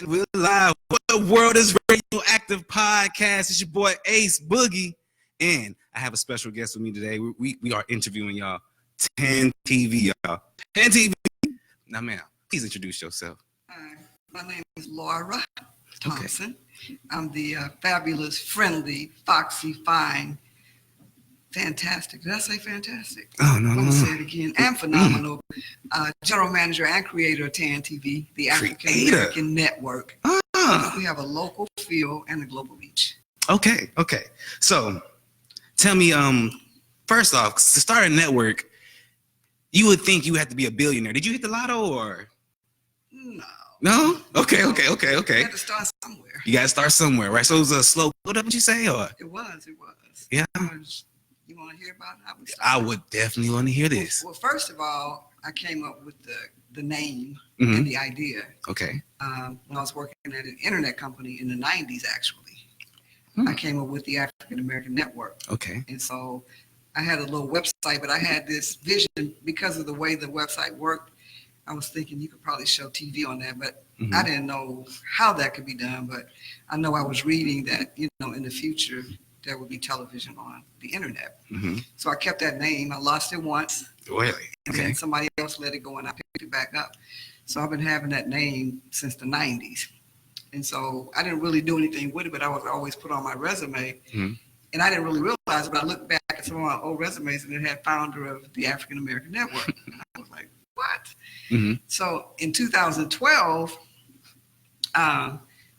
We're live. What the world is radioactive podcast? It's your boy Ace Boogie, and I have a special guest with me today. We are interviewing y'all. 10 TV, y'all. 10 TV. Now, ma'am, please introduce yourself. My name is Laura Thompson. Okay. I'm the fabulous, friendly, foxy, fine, fantastic. Did I say fantastic? Oh, no. I'm going to say it again. And phenomenal. General manager and creator of TAN TV, the African American Network. We have a local feel and a global reach. Okay. So, tell me, first off, to start a network, you would think you had to be a billionaire. Did you hit the lotto or? No? Okay. You had to start somewhere. You got to start somewhere, right? So it was a slow build up, would you say? Or? It was. Yeah. You want to hear about how we started? I would definitely want to hear this. Well, first of all, I came up with the name and the idea. Okay. When I was working at an internet company in the 90s, actually. I came up with the African American Network. Okay. And so I had a little website, but I had this vision because of the way the website worked. I was thinking you could probably show TV on that, but I didn't know how that could be done. But I know I was reading that, in the future, there would be television on the internet. So I kept that name. I lost it once. Really? And then somebody else let it go and I picked it back up. So I've been having that name since the 90s. And so I didn't really do anything with it, but I was always put on my resume. And I didn't really realize it, but I looked back at some of my old resumes and it had founder of the African American Network. And I was like, what? So in 2012,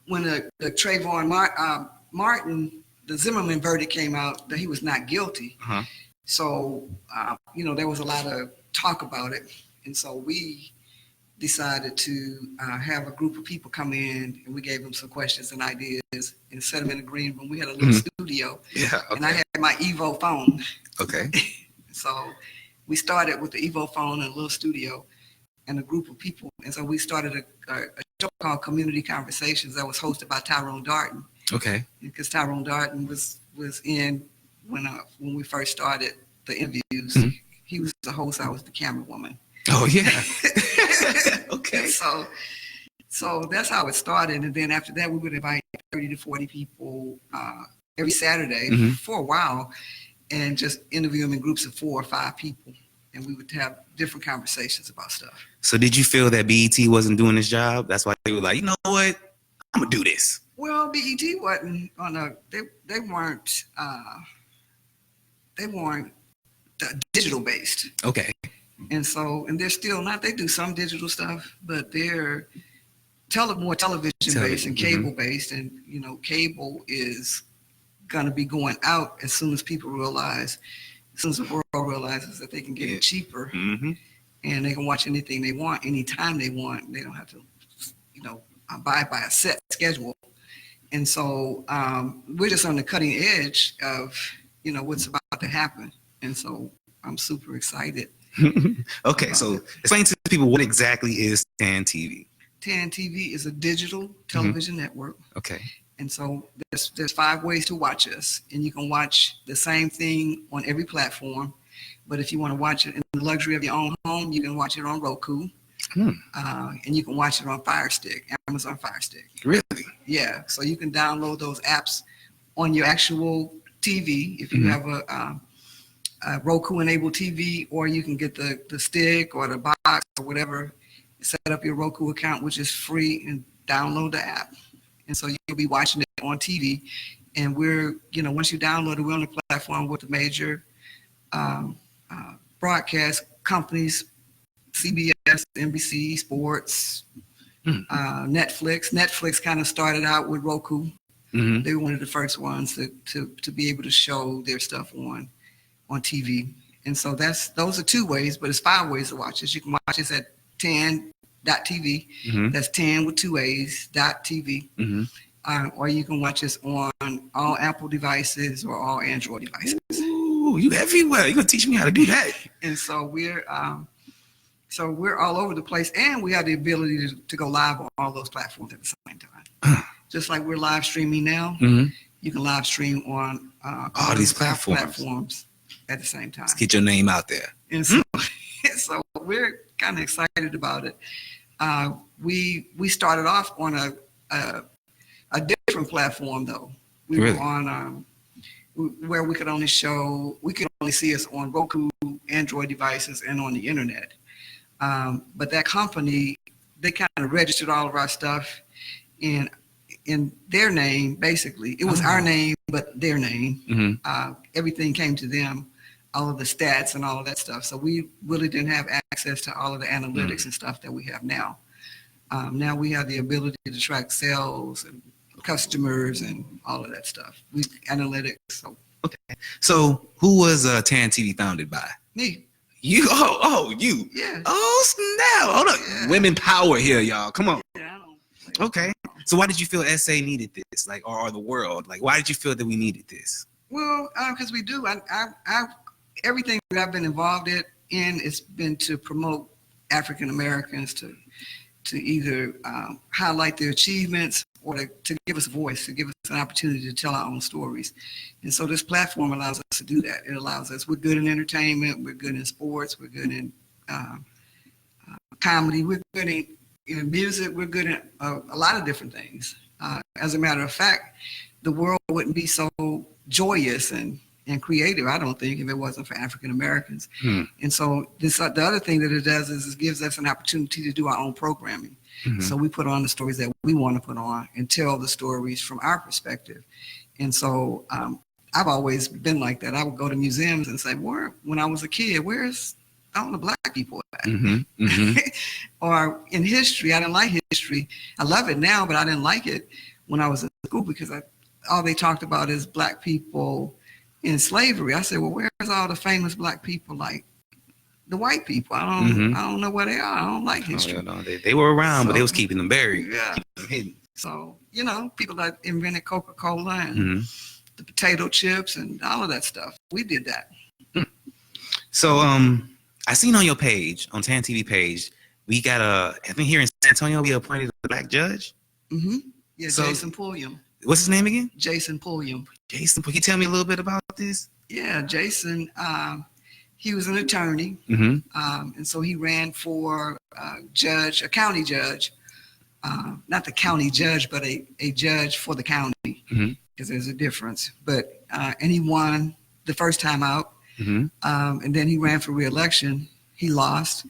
when the Trayvon Martin, the Zimmerman verdict came out that he was not guilty. So, there was a lot of talk about it. And so we decided to have a group of people come in and we gave them some questions and ideas and set them in a green room. We had a little studio. Yeah. Okay. And I had my Evo phone. Okay. So we started with the Evo phone and a little studio and a group of people. And so we started a show called Community Conversations that was hosted by Tyrone Darton. Okay. Because Tyrone Darton was in when we first started the interviews. He was the host. I was the camera woman. Oh yeah. Okay. So that's how it started. And then after that, we would invite 30 to 40 people every Saturday for a while and just interview them in groups of 4 or 5 people. And we would have different conversations about stuff. So did you feel that BET wasn't doing its job? That's why they were like, you know what? I'm going to do this. Well, BET wasn't they weren't digital based. Okay. And they're still not. They do some digital stuff, but they're more television based and cable based. And cable is gonna be going out as soon as the world realizes that they can get it cheaper, and they can watch anything they want, anytime they want. They don't have to, abide by a set schedule. And so we're just on the cutting edge of what's about to happen. And so I'm super excited. Okay, so explain to people what exactly is TAN TV. TAN TV is a digital television network. Okay. And so there's 5 ways to watch us, and you can watch the same thing on every platform. But if you want to watch it in the luxury of your own home, you can watch it on Roku, and you can watch it on Fire Stick, Amazon Fire Stick. Really? Yeah. So you can download those apps on your actual TV if you have a Roku-enabled TV, or you can get the stick or the box or whatever, set up your Roku account, which is free, and download the app. And so you'll be watching it on TV. And we're, once you download it, we're on the platform with the major broadcast companies, CBS, NBC, Sports, Netflix. Netflix kind of started out with Roku. They were one of the first ones to be able to show their stuff on TV. And so those are 2 ways, but it's 5 ways to watch us. You can watch us at tan.tv. That's tan with 2 A's, .tv. Or you can watch us on all Apple devices or all Android devices. Ooh, you everywhere. You're going to teach me how to do that. And so we're all over the place, and we have the ability to go live on all those platforms at the same time. Just like we're live streaming now, you can live stream on all these platforms at the same time. Let's get your name out there. And so we're kind of excited about it. We started off on a different platform though. We Really? were on where we could only see us on Roku, Android devices, and on the internet. But that company, they kind of registered all of our stuff in their name. Basically, it was our name, but their name. Mm-hmm. Everything came to them, all of the stats and all of that stuff. So we really didn't have access to all of the analytics and stuff that we have now. Now we have the ability to track sales and customers and all of that stuff. Analytics. So who was Tan TV founded by? Me. You? Oh, you. Yeah. Oh, snap. Hold up. Yeah. Women power here, y'all. Come on. Yeah, I don't. Okay. So why did you feel SA needed this? Like, or the world? Like, why did you feel that we needed this? Well, because we do. Everything that I've been involved in, it's been to promote African Americans, to either highlight their achievements or to give us a voice, to give us an opportunity to tell our own stories. And so this platform allows us to do that. It allows us, we're good in entertainment, we're good in sports, we're good in comedy, we're good in music, we're good in a lot of different things. As a matter of fact, the world wouldn't be so joyous and creative, I don't think, if it wasn't for African Americans. And so the other thing that it does is it gives us an opportunity to do our own programming. So we put on the stories that we want to put on and tell the stories from our perspective. And so I've always been like that. I would go to museums and say, when I was a kid, where's all the black people at? Or in history, I didn't like history. I love it now, but I didn't like it when I was in school because all they talked about is black people in slavery. I said, well, where's all the famous black people like the white people? I don't know where they are. I don't like history. Oh, no, they were around, but they was keeping them buried. Yeah. Keeping them hidden. So, people that invented Coca-Cola and the potato chips and all of that stuff. We did that. So I seen on your page, on Tan TV page, we got I think here in San Antonio, we appointed a black judge. Yeah, So, Jason Pulliam. What's his name again? Jason Pulliam. Jason, can you tell me a little bit about this? Yeah, Jason, he was an attorney. And so he ran for a county judge, not the county judge, but a judge for the county, because there's a difference. But and he won the first time out. And then he ran for re-election. He lost.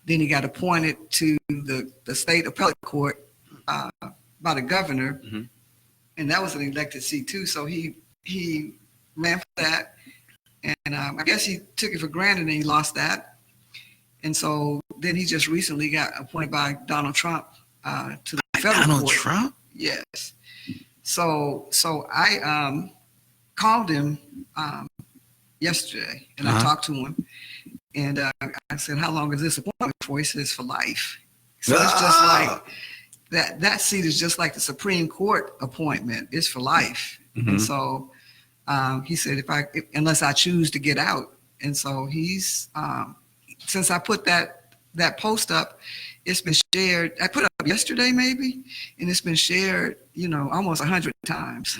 Then he got appointed to the state appellate court by the governor. And that was an elected seat too. So he ran for that. And I guess he took it for granted and he lost that. And so then he just recently got appointed by Donald Trump to the federal court. Donald Trump? Yes. So I called him yesterday and I talked to him. And I said, how long is this appointment for? He says, for life. So it's just like, that seat is just like the Supreme Court appointment. It's for life. And so he said, unless I choose to get out. And so he's, since I put that post up, it's been shared. I put it up yesterday maybe, and it's been shared, almost 100 times.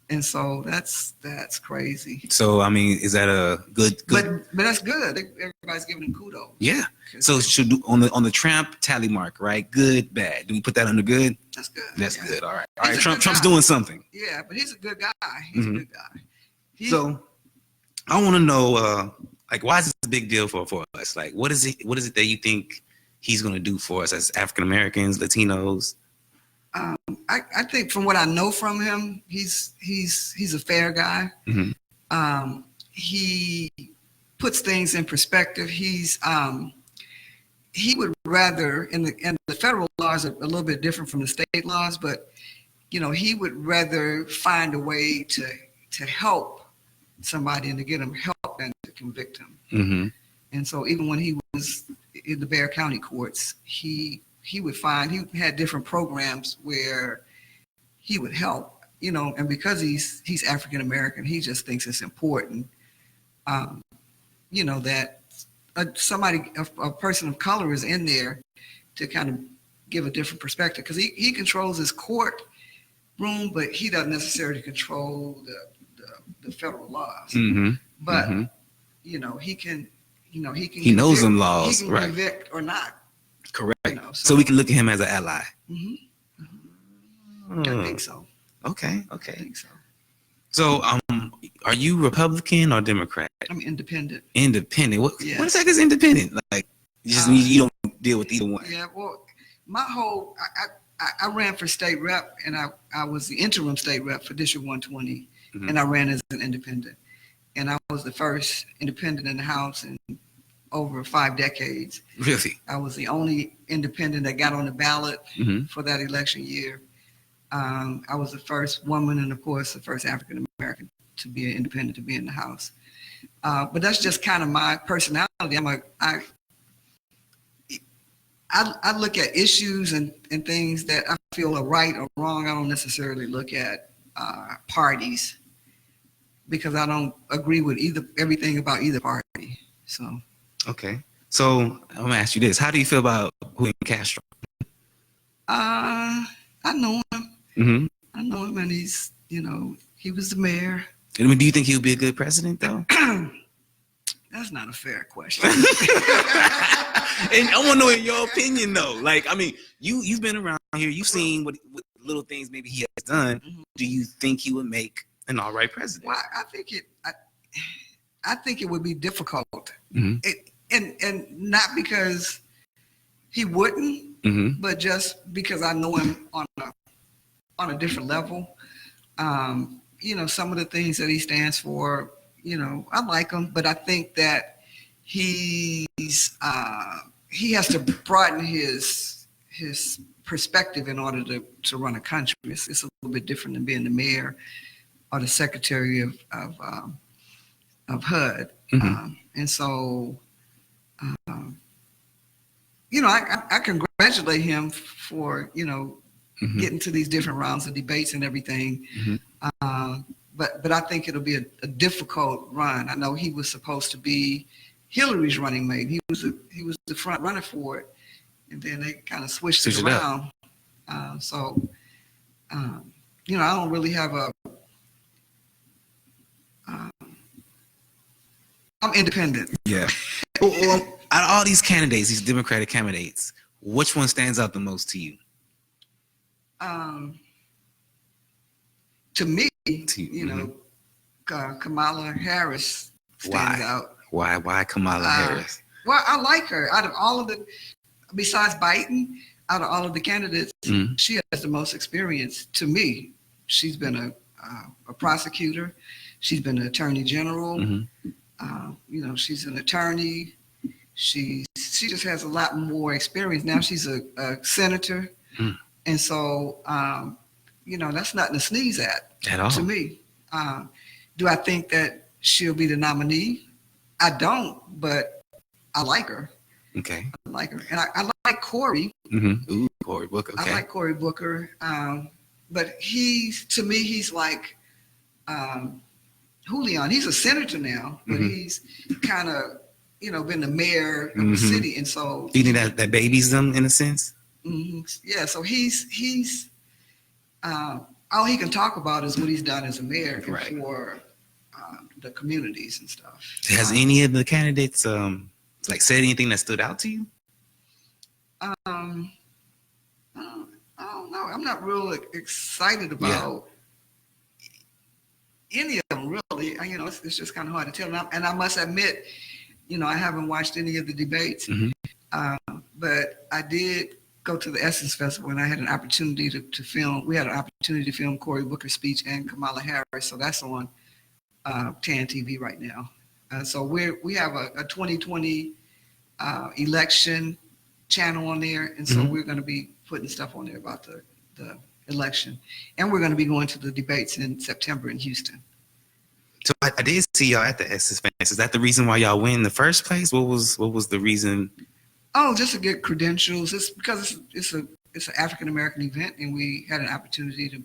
And so that's crazy. So, I mean, is that a good? But that's good. Everybody's giving him kudos. Yeah. So should do on the Trump tally mark, right? Good, bad. Do we put that under good? That's good. That's good. All right. All He's right. a good Trump's guy. doing something. Yeah, but he's a good guy. He's a good guy. So I want to know, why is this a big deal for us? Like, what is it that you think he's going to do for us as African Americans, Latinos? I think from what I know from him, he's a fair guy. He puts things in perspective. He would rather, and the federal laws are a little bit different from the state laws, but he would rather find a way to help somebody and to get them help than to convict him. And so even when he was in the Bexar County courts, he had different programs where he would help, and because he's African American, he just thinks it's important, that a person of color is in there to kind of give a different perspective, because he controls his court room, but he doesn't necessarily control the federal laws. But he can. He knows them laws, he can right? Convict or not. Correct. So we can look at him as an ally. I think so. Okay. I think so. So, are you Republican or Democrat? I'm independent. Independent. What Yes. what the heck is independent? Like, you don't deal with either one. Yeah. Well, my whole I ran for state rep, and I was the interim state rep for District 120, and I ran as an independent, and I was the first independent in the House in over 5 decades. Really? I was the only independent that got on the ballot for that election year. I was the first woman, and of course, the first African American to be an independent to be in the House. But that's just kind of my personality. I look at issues and things that I feel are right or wrong. I don't necessarily look at parties because I don't agree with everything about either party. So. Okay. So I'm gonna ask you this: how do you feel about Julian Castro? I know him. I know him, and he's, he was the mayor. I mean, do you think he would be a good president, though? That's not a fair question. And I want to know in your opinion, though. Like, I mean, you've been around here, you've seen what little things maybe he has done. Do you think he would make an all right president? Well, I think it would be difficult, and not because he wouldn't, but just because I know him on a different level. Some of the things that he stands for, I like him, but I think that he has to broaden his perspective in order to run a country. It's a little bit different than being the mayor or the secretary of HUD. And so, I congratulate him for, getting to these different rounds of debates and everything. But I think it'll be a difficult run. I know he was supposed to be Hillary's running mate. He was the front runner for it, and then they kind of switched it around. I don't really have I'm independent. Yeah. Well, out of all these candidates, these Democratic candidates, which one stands out the most to you? To me, Kamala Harris stands out. Why Kamala Harris? Well, I like her. Out of all of besides Biden, out of all of the candidates, she has the most experience. To me, she's been a prosecutor. She's been an attorney general. She's an attorney. She just has a lot more experience. Now she's a senator. And so, that's nothing to sneeze at all. To me. Do I think that she'll be the nominee? I don't, but I like her. Okay. I like her. And I like Cory. Ooh, Cory Booker. Okay. I like Cory Booker. But to me, he's like Julian. He's a senator now, but he's kind of, been the mayor of the city. And so. Do you think that babies them in a sense? Yeah, so he's all he can talk about is what he's done as a mayor for the communities and stuff. Has any of the candidates said anything that stood out to you? I don't know. I'm not real excited about any of them, really. It's just kind of hard to tell. And I must admit, I haven't watched any of the debates, but I did go to the Essence Festival, and I had an opportunity to film. We had an opportunity to film Cory Booker's speech and Kamala Harris, so that's on TAN TV right now. So we have a 2020 election channel on there, and so we're going to be putting stuff on there about the election, and we're going to be going to the debates in September in Houston. So I did see y'all at the Essence Fest. Is that the reason why y'all win in the first place? What was the reason? Oh, just to get credentials. It's because it's an African American event, and we had an opportunity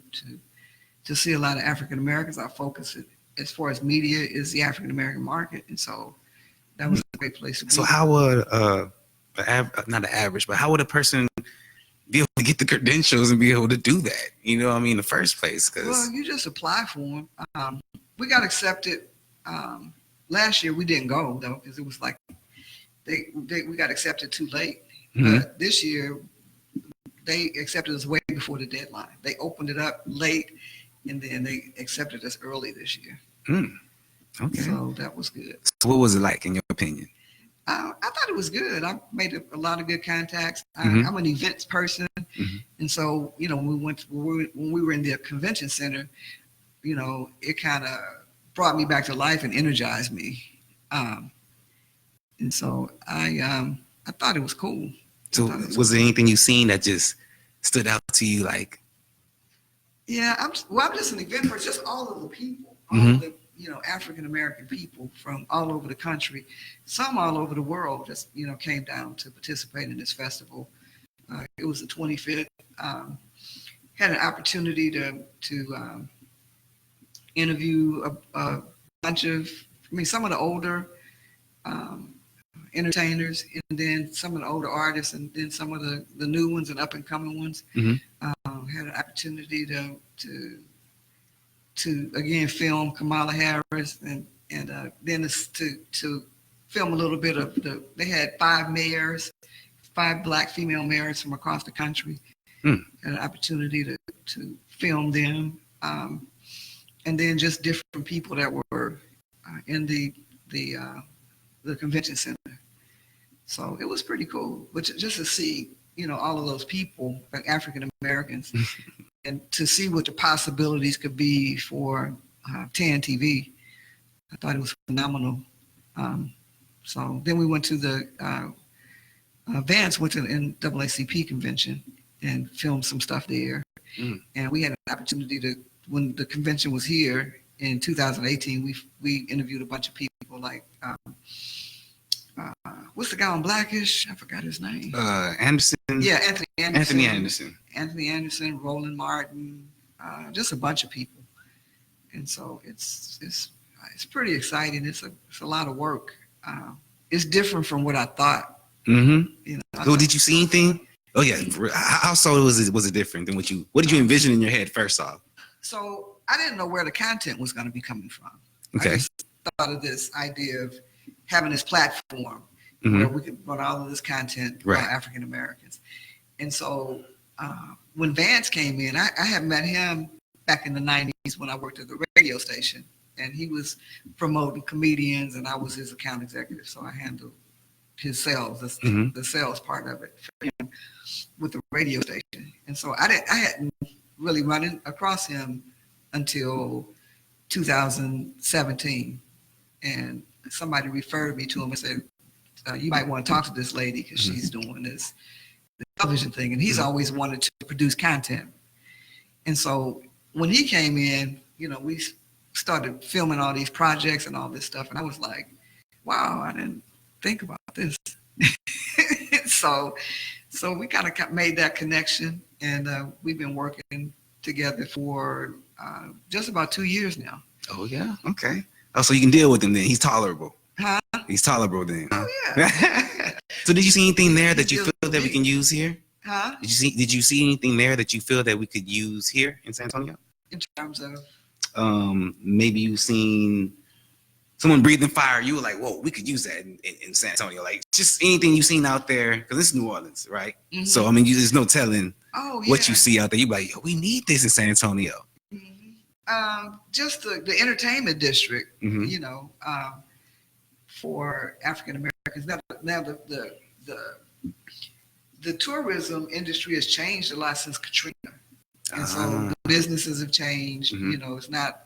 to see a lot of African Americans. Our focus, as far as media, is the African American market, and so that was a great place to be. So how would not the average, but how would a person be able to get the credentials and be able to do that? In the first place? Well, you just apply for them. We got accepted last year. We didn't go though because it was like. We got accepted too late. But this year, they accepted us way before the deadline. They opened it up late, and then they accepted us early this year. Okay. So that was good. So what was it like, in your opinion? I thought it was good. I made a lot of good contacts. I'm an events person, and so when we were in the convention center, it kind of brought me back to life and energized me. And so I thought it was cool. So was there anything you seen that just stood out to you, like? Yeah, I'm just an event person. Just all of the people, all of the African American people from all over the country, some all over the world, just came down to participate in this festival. It was the 25th. Had an opportunity to interview a bunch of, some of the older entertainers, and then some of the older artists, and then some of the new ones and up and coming ones. Had an opportunity to again film Kamala Harris, and then to film a little bit of they had 5 mayors, 5 Black female mayors from across the country. Had an opportunity to film them, and then just different people that were in the convention center. So it was pretty cool, but just to see all of those people, like African Americans, and to see what the possibilities could be for TAN TV. I thought it was phenomenal. So then we went to the Vance went to the NAACP convention and filmed some stuff there. And we had an opportunity to, when the convention was here in 2018, we interviewed a bunch of people like what's the guy on Blackish? I forgot his name. Anderson. Yeah, Anthony Anderson. Anthony Anderson, Roland Martin, just a bunch of people. And so it's pretty exciting. It's a lot of work. It's different from what I thought. So did you see anything? Oh yeah. How so was it different than what did you envision in your head first off? So I didn't know where the content was going to be coming from. Okay. I just thought of this idea of having this platform where we could run all of this content about African Americans. And so when Vance came in, I had met him back in the 90s when I worked at the radio station, and he was promoting comedians, and I was his account executive, so I handled his sales, the sales part of it for him with the radio station. And so I hadn't really run across him until 2017, and somebody referred me to him and said, you might want to talk to this lady because she's doing this television thing, and he's always wanted to produce content. And so when he came in, we started filming all these projects and all this stuff, and I was like, wow, I didn't think about this. So we kind of made that connection, and we've been working together for just about 2 years now. Oh yeah, okay. Oh, so you can deal with him then. He's tolerable. Huh? He's tolerable then. Oh yeah. So did you see anything there that you feel that we can use here? Huh? Did you see anything there that you feel that we could use here in San Antonio? In terms of? Maybe you've seen someone breathing fire. You were like, whoa, we could use that in San Antonio. Like just anything you've seen out there, because it's New Orleans, right? So, I mean, there's no telling what you see out there. You're like, we need this in San Antonio. Just the entertainment district, for African Americans. Now the tourism industry has changed a lot since Katrina, and so the businesses have changed. It's not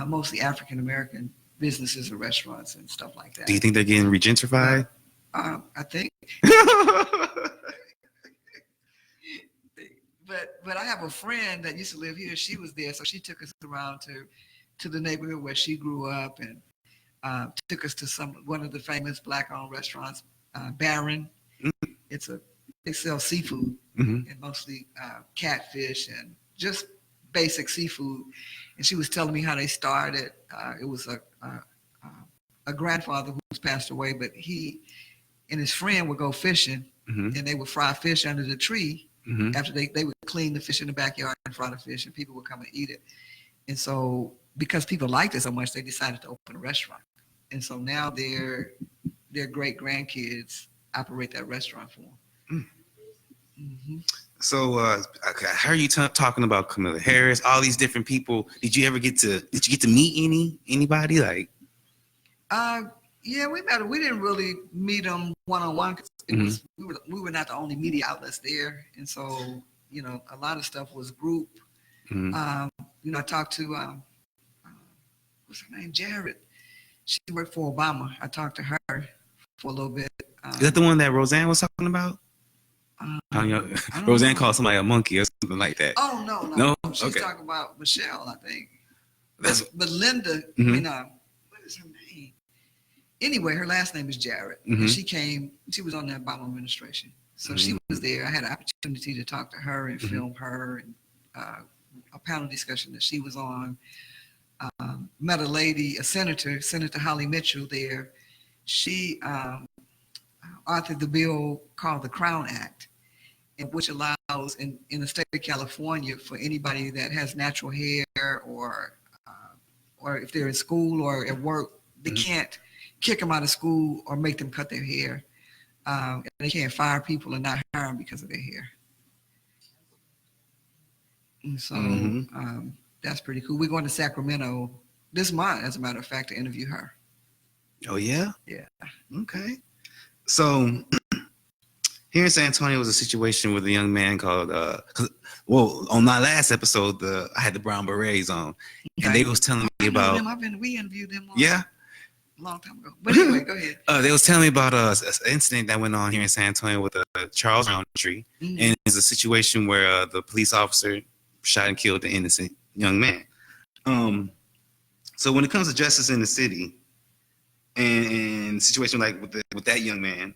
mostly African American businesses or restaurants and stuff like that. Do you think they're getting regentrified? I think. But I have a friend that used to live here. She was there, so she took us around to the neighborhood where she grew up, and took us to one of the famous Black-owned restaurants, Baron. They sell seafood, and mostly catfish and just basic seafood. And she was telling me how they started. It was a grandfather who's passed away, but he and his friend would go fishing, and they would fry fish under the tree. After they would clean the fish in the backyard and fry the fish, and people would come and eat it. And so because people liked it so much, they decided to open a restaurant. And so now their great grandkids operate that restaurant for them. So I heard you talking about Kamala Harris, all these different people. Did you get to meet anybody like? Yeah, we met. We didn't really meet them one on one because we were not the only media outlets there, and so a lot of stuff was group. I talked to what's her name, Jared. She worked for Obama. I talked to her for a little bit. Is that the one that Roseanne was talking about? Roseanne called somebody a monkey or something like that. Oh no. She's talking about Michelle, I think. But Linda, what is her name? Anyway, her last name is Jarrett. And she was on the Obama administration. So she was there. I had an opportunity to talk to her and film her and a panel discussion that she was on. Met a lady, a senator, Senator Holly Mitchell there. She authored the bill called the Crown Act, which allows in the state of California for anybody that has natural hair or if they're in school or at work, they can't kick them out of school or make them cut their hair. And they can't fire people and not hire them because of their hair. And so that's pretty cool. We're going to Sacramento this month, as a matter of fact, to interview her. Oh, yeah? Yeah. Okay. So here in San Antonio was a situation with a young man called, on my last episode, I had the Brown Berets on, and they was telling me about. We interviewed them. Yeah. A long time ago. But anyway, go ahead. They was telling me about an incident that went on here in San Antonio with Charles Roundtree, and it's a situation where the police officer shot and killed the innocent young man. So when it comes to justice in the city, and situation like with that young man,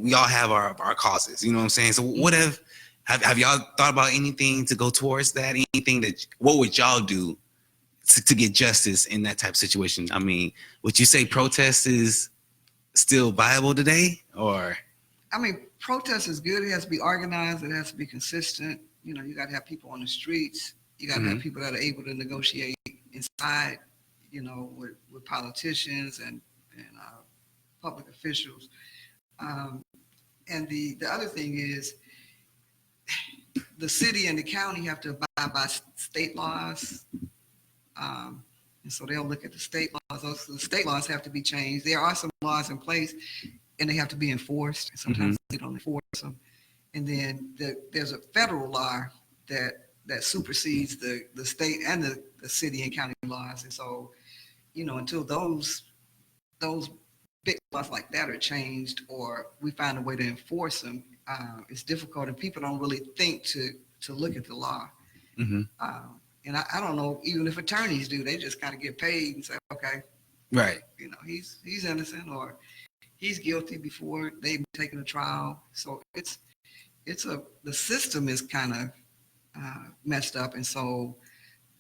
we all have our causes. You know what I'm saying? So what have y'all thought about anything to go towards that? What would y'all do to get justice in that type of situation? I mean, would you say protest is still viable today, or? I mean, protest is good. It has to be organized. It has to be consistent. You got to have people on the streets. You got to have people that are able to negotiate inside, with politicians and public officials. And the other thing is the city and the county have to abide by state laws. And so they'll look at the state laws. The state laws have to be changed. There are some laws in place and they have to be enforced. And sometimes they don't enforce them. And then there's a federal law that supersedes the state and the city and county laws. And so, until those big laws like that are changed or we find a way to enforce them, it's difficult and people don't really think to look at the law. And I don't know, even if attorneys do, they just kind of get paid and say, okay, right, he's innocent or he's guilty before they've taken a trial. So the system is kind of messed up, and so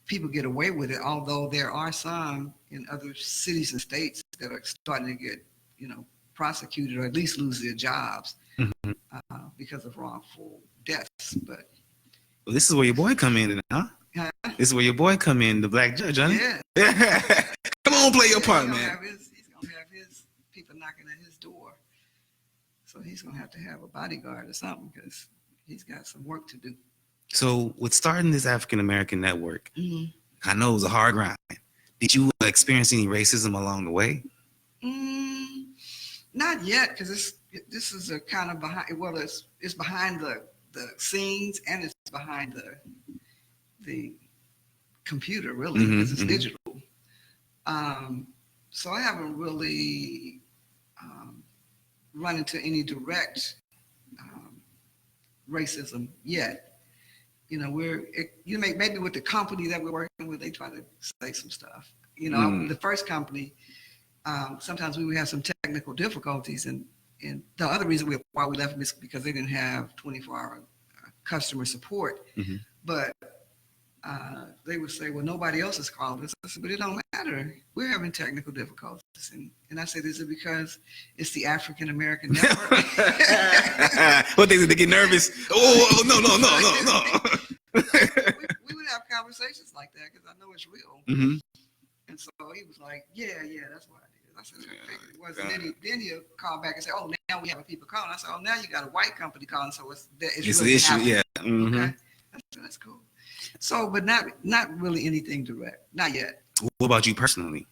people get away with it, although there are some in other cities and states that are starting to get prosecuted or at least lose their jobs because of wrongful deaths. But this is where your boy come in, huh? This is where your boy come in, the black judge, honey. Yeah. Come on, play your part, man. He's gonna have his people knocking at his door, so he's gonna have to have a bodyguard or something because he's got some work to do. So with starting this African American network, I know it was a hard grind. Did you experience any racism along the way? Not yet, because this is a kind of behind. Well, it's behind the scenes and it's behind the computer, really, because it's digital. So I haven't really run into any direct racism yet. Maybe with the company that we're working with, they try to say some stuff. The first company, sometimes we would have some technical difficulties, and the other reason why we left them is because they didn't have 24-hour customer support. But they would say, well, nobody else has called us. I said, but it don't matter. We're having technical difficulties. And I said, is it because it's the African American network? What, they get nervous? Oh, no. we would have conversations like that because I know it's real. And so he was like, yeah, that's what it is. I said, it wasn't. Then he'll call back and say, oh, now we have people calling. I said, oh, now you got a white company calling, so it's It's really an issue, happening. yeah. Mm-hmm. Okay, that's cool. So, but not really anything direct, not yet. What about you personally?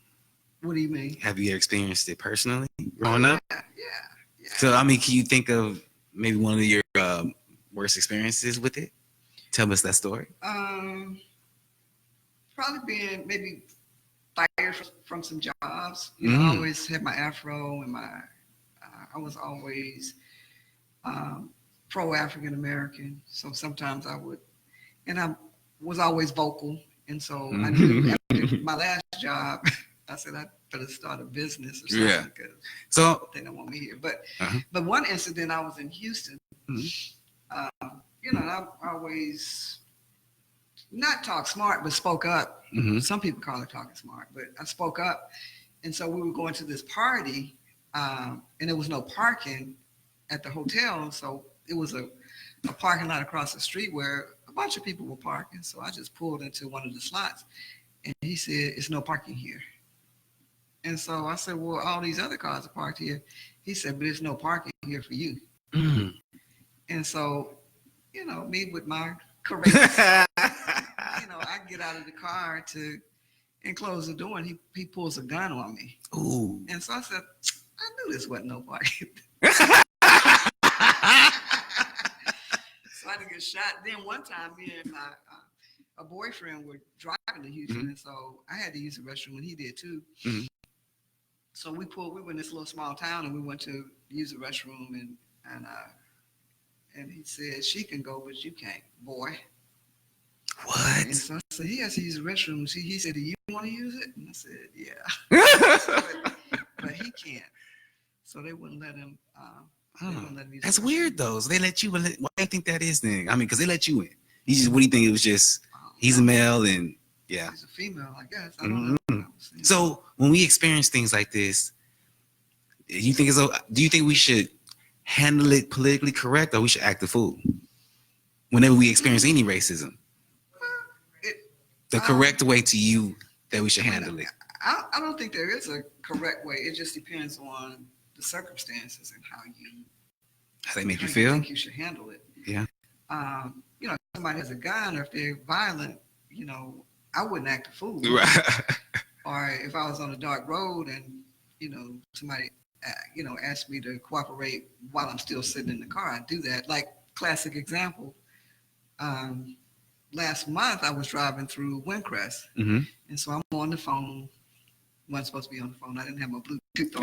What do you mean? Have you experienced it personally growing up? Yeah. So, I mean, can you think of maybe one of your worst experiences with it? Tell us that story. Probably being maybe fired from some jobs. You know, I always had my afro and I was always pro African American. So sometimes I would, and I was always vocal. And so I knew after my last job, I said I better start a business or something because they don't want me here. But one incident, I was in Houston. You know, I always not talk smart, but spoke up. Some people call it talking smart, but I spoke up. And so we were going to this party, and there was no parking at the hotel. So it was a parking lot across the street where a bunch of people were parking. So I just pulled into one of the slots, and he said, "It's no parking here." And so I said, "Well, all these other cars are parked here." He said, "But there's no parking here for you." And so, you know, me with my courageous, you know, I get out of the car and close the door, and he pulls a gun on me. Ooh. And so I said, I knew this wasn't no parking. So I had to get shot. Then one time, me and my a boyfriend were driving to Houston, and so I had to use the restroom, and he did too. So we were in this little small town, and we went to use the restroom, and he said, "She can go, but you can't, boy." What? And so I said, "He has to use the restroom." He said, "Do you want to use it?" And I said, "Yeah." but he can't. So they wouldn't let him. That's weird, though. So they let you. Why do you think that is then? I mean, because they let you in. What do you think? It was just he's a male and yeah. He's a female, I guess. I don't know. So when we experience things like this, do you think we should handle it politically correct, or we should act the fool whenever we experience any racism? The correct way to you that we should handle it. I don't think there is a correct way. It just depends on the circumstances and how they make you feel. I think you should handle it. Yeah. You know, if somebody has a gun or if they're violent, you know, I wouldn't act a fool. Right. Or if I was on a dark road and, you know, somebody, you know, asked me to cooperate while I'm still sitting in the car, I'd do that. Like, classic example, last month I was driving through Windcrest, and so I'm on the phone. Wasn't supposed to be on the phone. I didn't have my Bluetooth on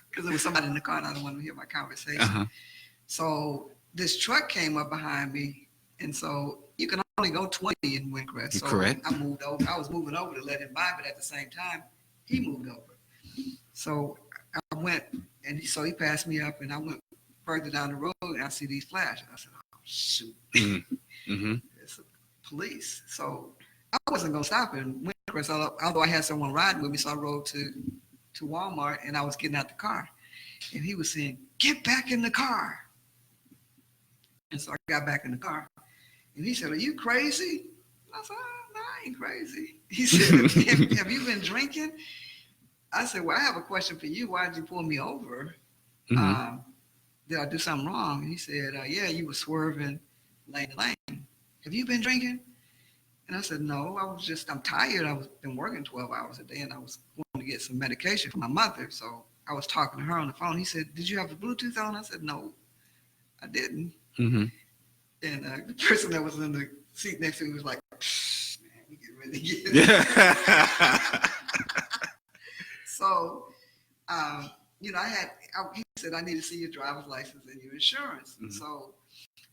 because there was somebody in the car and I didn't want to hear my conversation. So this truck came up behind me, and so you can only go 20 in Windcrest. So correct. I moved over. I was moving over to let him by, but at the same time, he moved over. So I went, and so he passed me up, and I went further down the road, and I see these flashes. I said, "Oh shoot, it's police." So I wasn't gonna stop in Windcrest, although I had someone riding with me. So I rode to Walmart, and I was getting out the car, and he was saying, "Get back in the car." And so I got back in the car, and he said, "Are you crazy?" I said, "Oh, no, I ain't crazy." He said, have you been drinking? I said, "Well, I have a question for you. Why did you pull me over? Did I do something wrong?" And he said, "Yeah, you were swerving lane to lane. Have you been drinking?" And I said, "No, I'm tired. Been working 12 hours a day, and I was going to get some medication for my mother. So I was talking to her on the phone." He said, "Did you have the Bluetooth on?" I said, "No, I didn't." And the person that was in the seat next to me was like, "Man, we get ready to get it." So, you know, he said, "I need to see your driver's license and your insurance." And so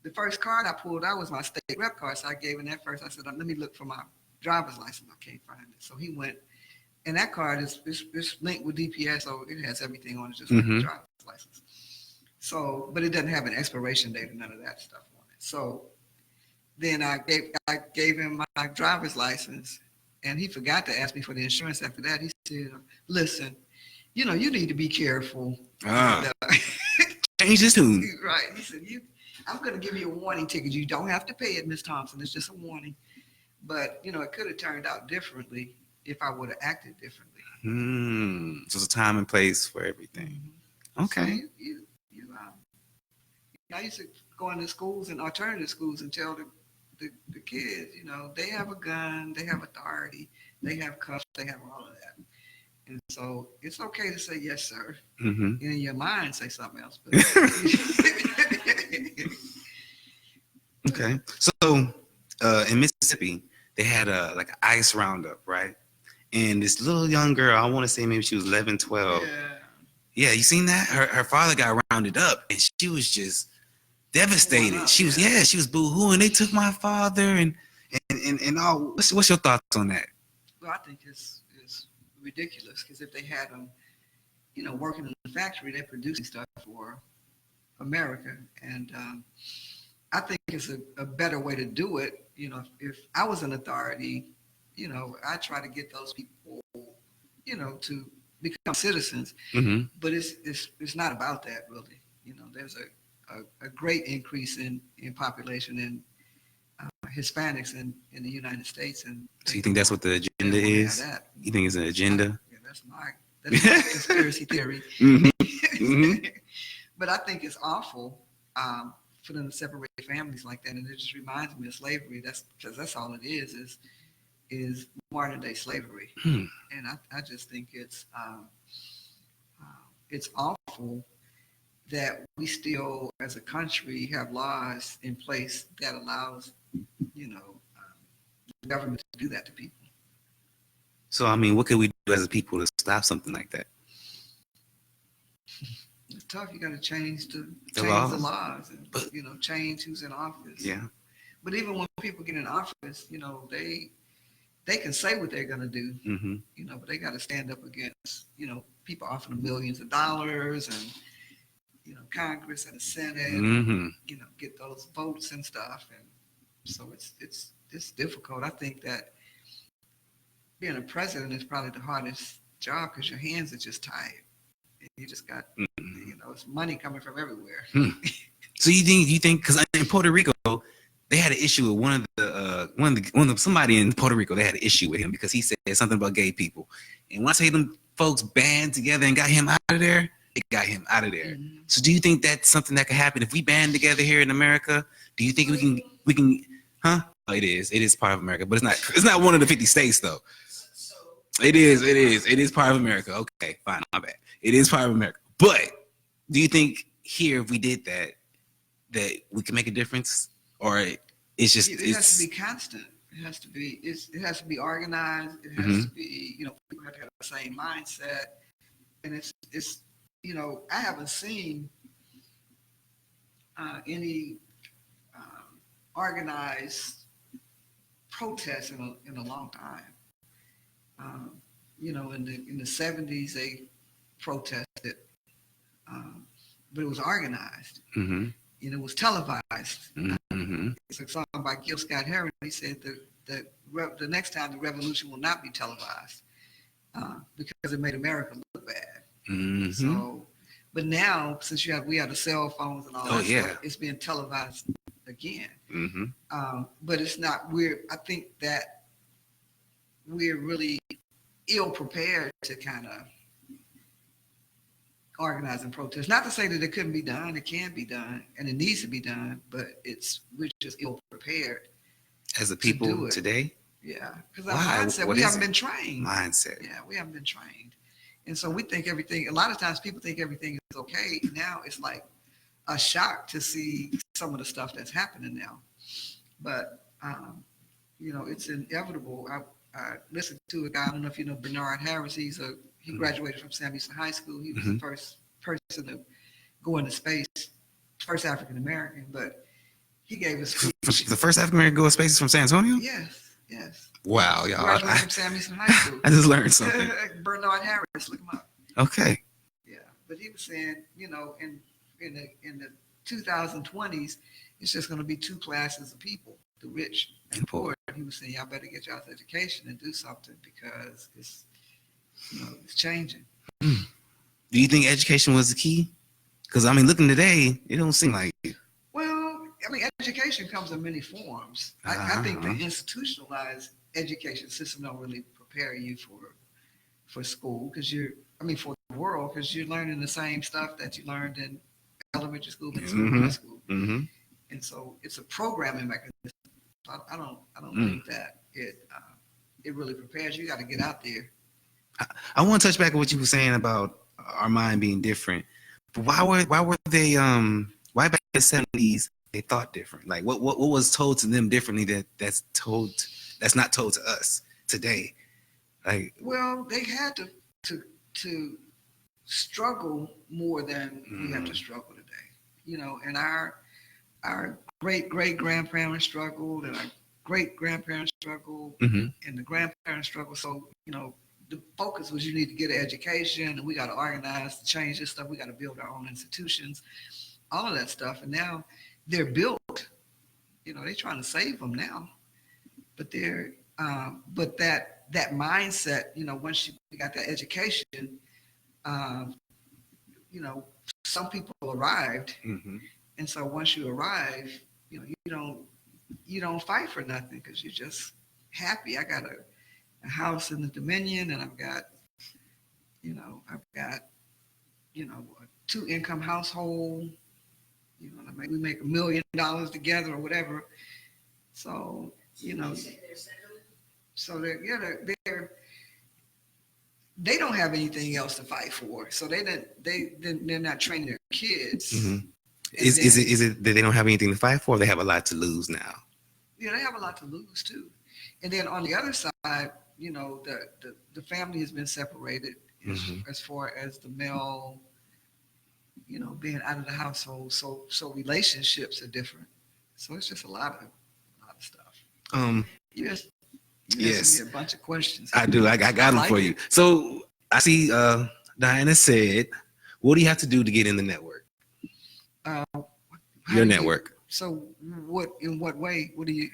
the first card I pulled out was my state rep card. So I gave him that first. I said, "Let me look for my driver's license." I can't find it. So he went, and that card is linked with DPS, so it has everything on it, just like the driver's license. So, but it doesn't have an expiration date or none of that stuff on it. So then I gave him my driver's license, and he forgot to ask me for the insurance after that. He said, "Listen, you know, you need to be careful." Change his tune. Right. He said, "I'm going to give you a warning ticket. You don't have to pay it, Miss Thompson. It's just a warning. But, you know, it could have turned out differently if I would have acted differently. So it's a time and place for everything. Okay. So I used to go into schools and alternative schools and tell the kids, they have a gun, they have authority, they have cuffs, they have all of that. And so it's okay to say yes, sir. And in your mind, say something else. But okay. So in Mississippi, they had like an ice roundup, right? And this little young girl, I want to say maybe she was 11, 12. Yeah, you seen that? Her father got rounded up, and she was just devastated. She was boo-hooing. They took my father and all. What's your thoughts on that? Well, I think it's ridiculous because if they had them, working in the factory, they're producing stuff for America, and I think it's a better way to do it. If I was an authority, I try to get those people, to become citizens. But it's not about that really. There's a great increase in population in Hispanics in the United States, and so you think that's what the agenda is? You think it's an agenda? Yeah, that's my conspiracy theory. But I think it's awful for them to separate families like that, and it just reminds me of slavery. Because that's all it is modern day slavery, and I just think it's awful that we still, as a country, have laws in place that allows, the government to do that to people. So, I mean, what could we do as a people to stop something like that? It's tough. You got to change the laws and, change who's in office. Yeah. But even when people get in office, they can say what they're going to do, but they got to stand up against, people offering them millions of dollars and, Congress and the Senate, get those votes and stuff. And so it's difficult. I think that being a president is probably the hardest job because your hands are just tied. You just got, it's money coming from everywhere. So you think, because in Puerto Rico, they had an issue with somebody in Puerto Rico, they had an issue with him because he said something about gay people. And once them folks band together and got him out of there, it got him out of there. So do you think that's something that could happen if we band together here in America? Do you think we can, huh? Oh, it is part of America, but it's not one of the 50 states though. It is part of America. Okay, fine, my bad. It is part of America. But do you think here, if we did that we can make a difference? Or it's just it has to be constant. It has to be organized. It has to be, people have to have the same mindset. And it's I haven't seen any organized protests in a long time. In the 70s they protested, but it was organized. It was televised. It's a song by Gil Scott-Heron. He said that the next time the revolution will not be televised because it made America look bad. So, but now since we have the cell phones and all that stuff, it's being televised again. But it's not. I think that we're really ill prepared to kind of organize and protest. Not to say that it couldn't be done. It can be done, and it needs to be done. But we're just ill prepared as a people today. Yeah, because our mindset, we haven't been trained. Yeah, we haven't been trained, and so we think everything. A lot of times, people think everything is okay. Now it's like a shock to see some of the stuff that's happening now. But it's inevitable. I listened to a guy. I don't know if you know Bernard Harris. He graduated from Sam Houston High School. He was the first person to go into space, first African American. But he gave a speech. The first African American to go to space is from San Antonio? Yes. Wow, y'all. Graduated from Sam Houston High School. I just learned something. Bernard Harris, look him up. Okay. Yeah, but he was saying, in the 2020s, it's just going to be two classes of people: the rich and poor. He was saying, y'all better get y'all's education and do something because it's changing. Do you think education was the key? Because looking today, it don't seem like it. Well, education comes in many forms. I think the institutionalized education system don't really prepare prepare you for school for the world, because you're learning the same stuff that you learned in elementary school, middle school, high school. Mm-hmm. And so it's a programming mechanism. I don't think that it really prepares you. You got to get out there. I want to touch back on what you were saying about our mind being different. But why were they why back in the 70s they thought different? Like what was told to them differently that's not told to us today? Like, well, they had to struggle more than we have to struggle today. And our great grandparents struggled, and our great grandparents struggled, and the grandparents struggled. So the focus was you need to get an education, and we got to organize to change this stuff. We got to build our own institutions, all of that stuff. And now they're built. They're trying to save them now, but but that mindset. Once you got that education, some people arrived, and so once you arrive, you don't fight for nothing because you're just happy. I got a house in the Dominion, and I've got a 2-income household. We make $1 million together or whatever. So so they don't have anything else to fight for. So they're not training their kids. Is it that they don't have anything to fight for? Or they have a lot to lose now. Yeah, they have a lot to lose too. And then on the other side, the family has been separated as far as the male, being out of the household. So relationships are different. So it's just a lot of stuff. Yes. Yes. A bunch of questions. I do. I got them for you. So I see Diana said, what do you have to do to get in the network? Your network. So in what way? What do you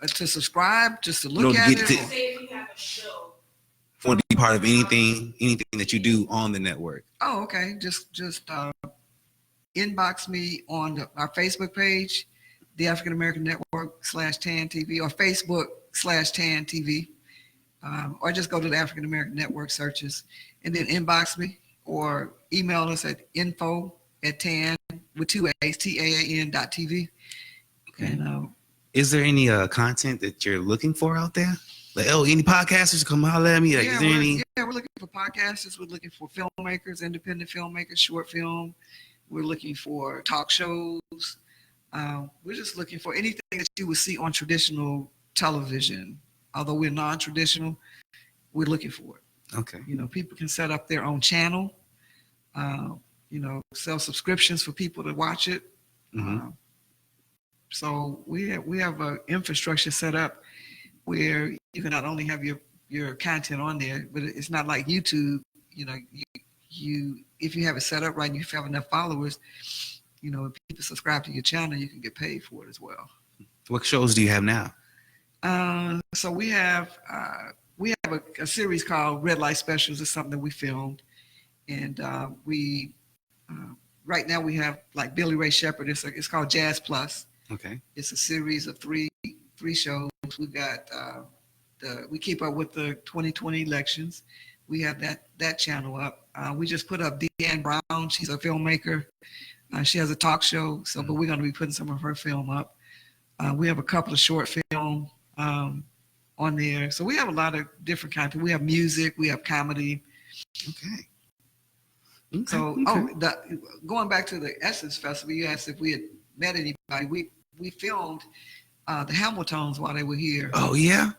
to subscribe? Just to look at it? Say if you have a show. Want to be part of anything that you do on the network. Oh, okay. Just inbox me on our Facebook page, the African American Network /TAN TV, or Facebook /TAN TV, or just go to the African American Network searches and then inbox me, or email us at info@TAN with 2 A's, TAAN.TV. Okay. And is there any content that you're looking for out there? Like, any podcasters come holler at me? Like, is there any? Yeah, we're looking for podcasters. We're looking for filmmakers, independent filmmakers, short film. We're looking for talk shows. We're just looking for anything that you would see on traditional television. Although we're non-traditional, we're looking for it. Okay. People can set up their own channel. Sell subscriptions for people to watch it. So we have an infrastructure set up where you can not only have your content on there, but it's not like YouTube. You if you have it set up right and you have enough followers, if people subscribe to your channel, you can get paid for it as well. What shows do you have now? So we have a series called Red Light Specials. It's something that we filmed, and we right now we have like Billy Ray Shepherd. It's called Jazz Plus. Okay. It's a series of three shows. We've got we keep up with the 2020 elections. We have that channel up. We just put up Deanne Brown. She's a filmmaker. She has a talk show. But we're going to be putting some of her film up. We have a couple of short film on there. So we have a lot of different kinds. We have music. We have comedy. Okay. So going back to the Essence Festival, you asked if we had met anybody. We filmed the Hamiltons while they were here. Oh yeah.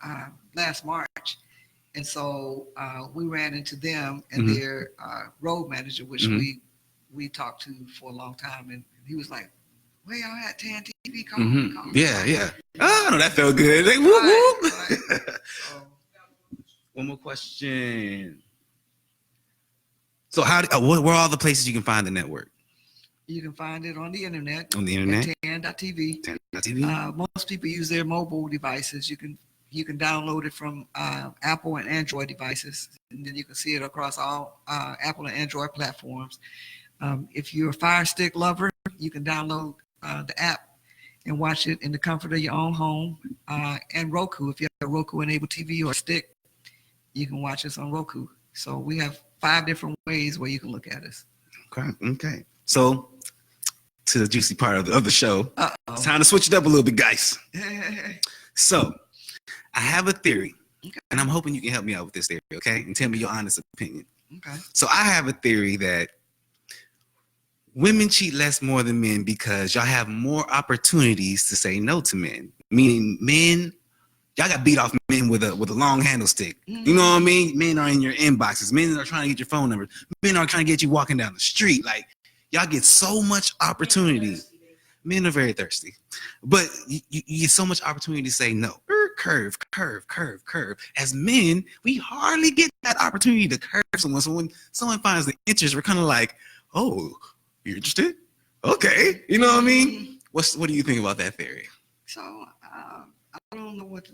Last March, and so we ran into them and their road manager, which we talked to for a long time, and he was like, "Where y'all at? TAN TV? Come on." Yeah. Oh, that felt good. Like, whoop, whoop. Right. One more question. So where are all the places you can find the network? You can find it on the internet. On the internet? At TAN.TV. TAN.TV. Most people use their mobile devices. You can download it from Apple and Android devices, and then you can see it across all Apple and Android platforms. If you're a Fire Stick lover, you can download the app and watch it in the comfort of your own home. And Roku, if you have a Roku-enabled TV or a stick, you can watch us on Roku. So we have 5 different ways where you can look at us. Okay. So to the juicy part of the show. Uh-oh. It's time to switch it up a little bit, guys. So I have a theory, and I'm hoping you can help me out with this theory, okay? And tell me your honest opinion. Okay. So I have a theory that women cheat less more than men because y'all have more opportunities to say no to men. Meaning men, y'all got beat off men with a long handle stick. You know what I mean? Men are in your inboxes. Men are trying to get your phone number. Men are trying to get you walking down the street. Like, y'all get so much opportunity. Men are very thirsty. But you get so much opportunity to say no. Curve. As men, we hardly get that opportunity to curve someone. So when someone finds the interest, we're kind of like, oh, you're interested? Okay. You know what I mean? What do you think about that theory? So I don't know what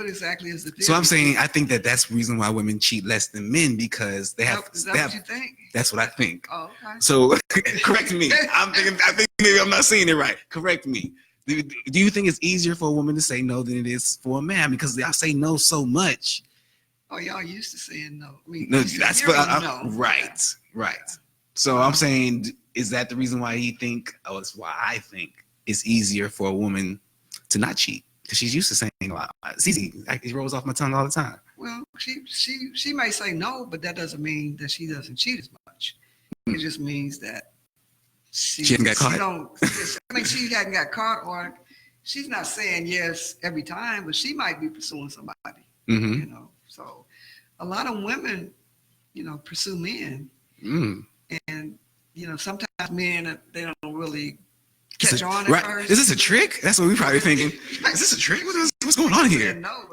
exactly is the theory. So I'm saying I think that's the reason why women cheat less than men because they have. Is that what you think? That's what I think. Oh, okay. So correct me. I think maybe I'm not saying it right. Correct me. Do you think it's easier for a woman to say no than it is for a man? Because I say no so much. Oh, y'all used to saying no. I mean, No, that's no. Right. So I'm saying, is that the reason why you think? Oh, that's why I think it's easier for a woman to not cheat because she's used to saying a lot. It's easy. It rolls off my tongue all the time. Well, she may say no, but that doesn't mean that she doesn't cheat as much. It just means that she hasn't got caught. She hadn't got caught, or she's not saying yes every time, but she might be pursuing somebody. Mm-hmm. You know, so a lot of women, pursue men, and sometimes men they don't really catch on at first. Is this a trick? That's what we're probably thinking. Is this a trick? What's going on here? No,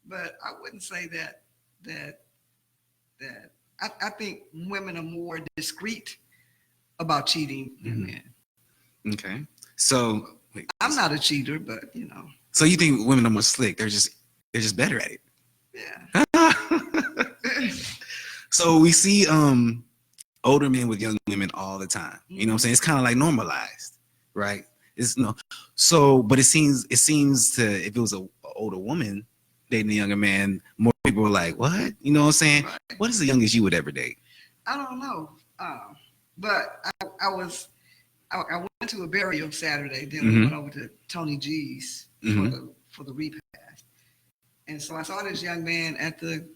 but I wouldn't say that I think women are more discreet about cheating than men. Okay. So I'm not a cheater, but So you think women are more slick? They're just better at it. Yeah. So we see older men with young women all the time. You know what I'm saying? It's kind of like normalized, right? It's So, but it seems to, if it was an older woman dating a younger man, more people were like, what? You know what I'm saying? Right. What is the youngest you would ever date? I don't know. But I went to a burial Saturday. Then we went over to Tony G's for the repast, and so I saw this young man at the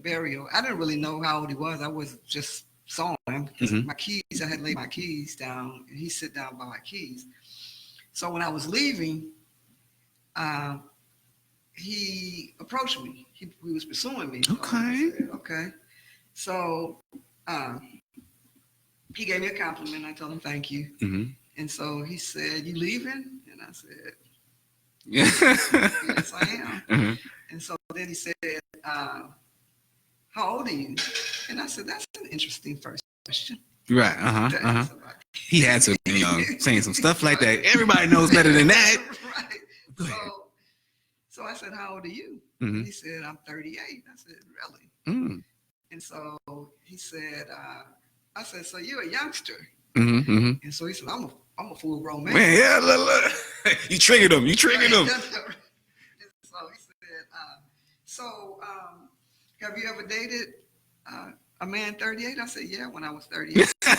burial. I didn't really know how old he was. I was just saw him. My keys. I had laid my keys down, and he sit down by my keys. So when I was leaving, he approached me. He was pursuing me. Okay. So okay. So he gave me a compliment. I told him thank you. And so he said, "You leaving?" And I said, "Yes, I am." And so then he said, "How old are you?" And I said, "That's an interesting first question." Right. He had to be saying some stuff like that. Everybody knows better than that. Right. So I said, "How old are you?" And he said, "I'm 38." I said, "Really?" And so he said, I said, "So you're a youngster?" And so he said, I'm a full grown man. Man, yeah, look. You triggered him. So he said, have you ever dated a man 38? I said, "Yeah, when I was 38. I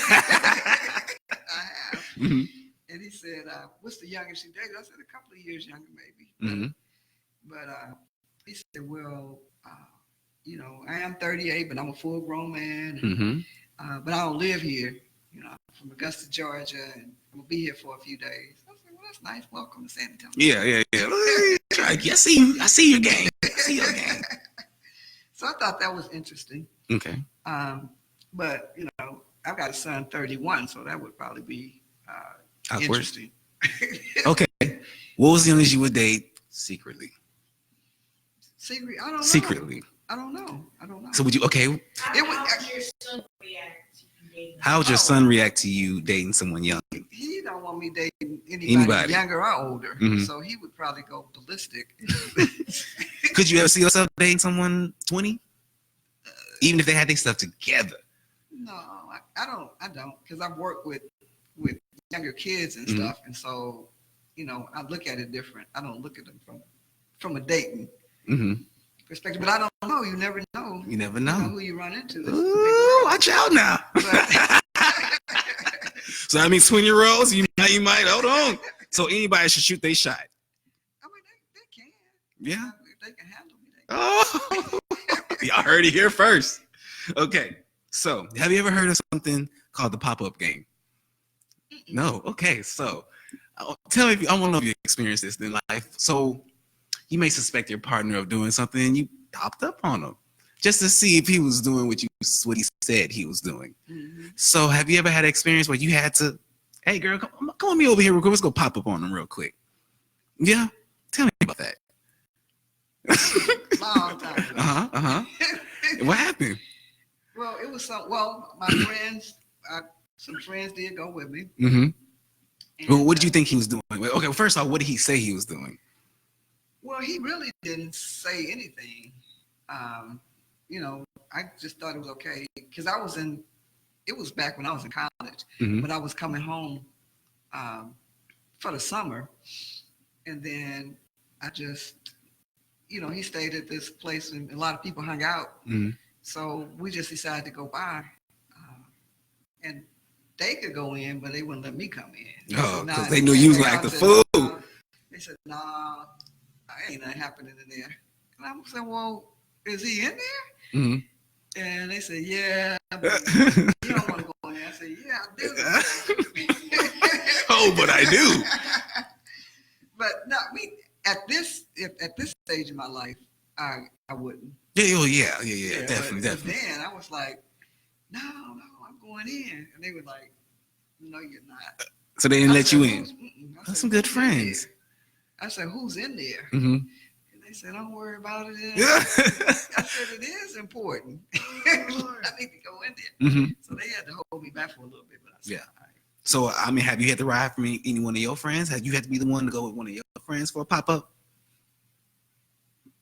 have." And he said, "What's the youngest you dated?" I said, "A couple of years younger, maybe." But he said, "Well, I am 38, but I'm a full grown man. But I don't live here. I'm from Augusta, Georgia, and I'm gonna be here for a few days." I said, "Well, that's nice. Welcome to San Antonio." Yeah. I see your game. So I thought that was interesting. Okay. But I've got a son 31, so that would probably be interesting. Okay. What was the youngest you would date secretly? Secretly? I don't know. Secretly. I don't know. So would you? Okay. How would your son react to you dating someone young? He don't want me dating anybody younger or older, so he would probably go ballistic. Could you ever see yourself dating someone 20? Even if they had their stuff together? No, I don't, because I've worked with younger kids and stuff, and so I look at it different. I don't look at them from a dating perspective. But I don't know. You never know. You never know. Who you run into. Ooh, watch out now. So that means 20-year-olds, you might, hold on. So anybody should shoot their shot. I mean, they can. Yeah. If they can handle me, they can. Oh, y'all heard it here first. Okay. So have you ever heard of something called the pop-up game? Mm-mm. No. Okay. So tell me, I want to know if you experienced this in life. So you may suspect your partner of doing something and you popped up on him just to see if he was doing what he said he was doing. Mm-hmm. So have you ever had an experience where you had to, hey girl, come on me over here real quick. Let's go pop up on him real quick. Yeah? Tell me about that. Long time. What happened? Well, it was my friends, some friends did go with me. Mm-hmm. Well, what did you think he was doing? Okay, first off, what did he say he was doing? Well, he really didn't say anything. I just thought it was okay because it was back when I was in college, mm-hmm. but I was coming home for the summer. And then I just, he stayed at this place and a lot of people hung out. Mm-hmm. So we just decided to go by. And they could go in, but they wouldn't let me come in. Because they knew you was like the fool. They said, nah, ain't nothing happening in there. And I said, well, is he in there? Mm-hmm. And they said, yeah, but you don't want to go in there. I said, yeah, I do. Oh, but I do. But no, at this stage in my life, I wouldn't. Yeah, definitely. But then I was like, no, I'm going in. And they were like, no, you're not. So they didn't let you in? That's some good friends. I said, who's in there? Mm-hmm. They said, don't worry about it. I said, it is important. I need to go in there. Mm-hmm. So they had to hold me back for a little bit. But I said, all right. So, I mean, have you had to ride for any one of your friends? Have you had to be the one to go with one of your friends for a pop-up?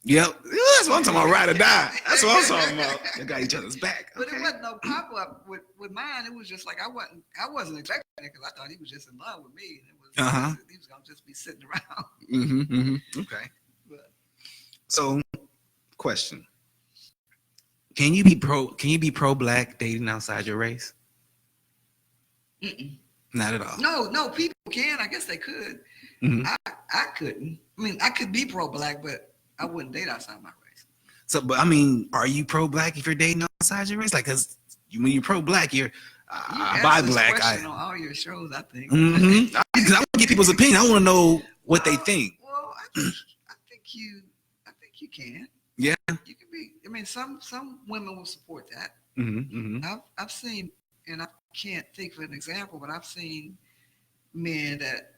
Yep. That's what I'm talking about, ride or die. That's what I'm talking about. They got each other's back. But it wasn't no pop-up with mine. It was just like I wasn't expecting it because I thought he was just in love with me. And he was going to just be sitting around. Mm-hmm, mm-hmm. Okay. So, question: Can you be pro-black dating outside your race? Mm-mm. Not at all. No, people can. I guess they could. Mm-hmm. I couldn't. I mean, I could be pro-black, but I wouldn't date outside my race. So, but I mean, are you pro-black if you're dating outside your race? Like, because when you're pro-black, you're bi black. On all your shows, I think. Mm-hmm. Because I want to get people's opinion. I want to know what they think. Well, I think you can. Yeah. You can be. I mean, some women will support that. Mm-hmm. I've seen, and I can't think of an example, but I've seen men that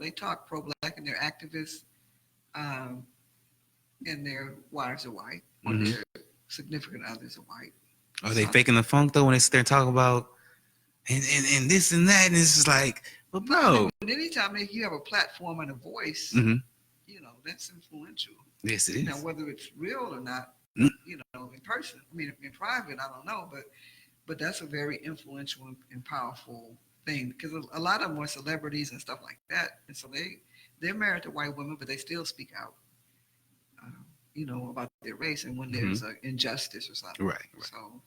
they talk pro-black and they're activists, and their wives are white, or mm-hmm. their significant others are white. Are they faking the funk though when they sit there and talk about and this and that, and it's just like, well, bro. Anytime you have a platform and a voice, mm-hmm. That's influential. Yes, it is. Whether it's real or not, mm-hmm. In person. I mean, in private, I don't know, but that's a very influential and powerful thing because a lot of them are celebrities and stuff like that, and so they're married to white women, but they still speak out, about their race and when mm-hmm. there's an injustice or something. Right. So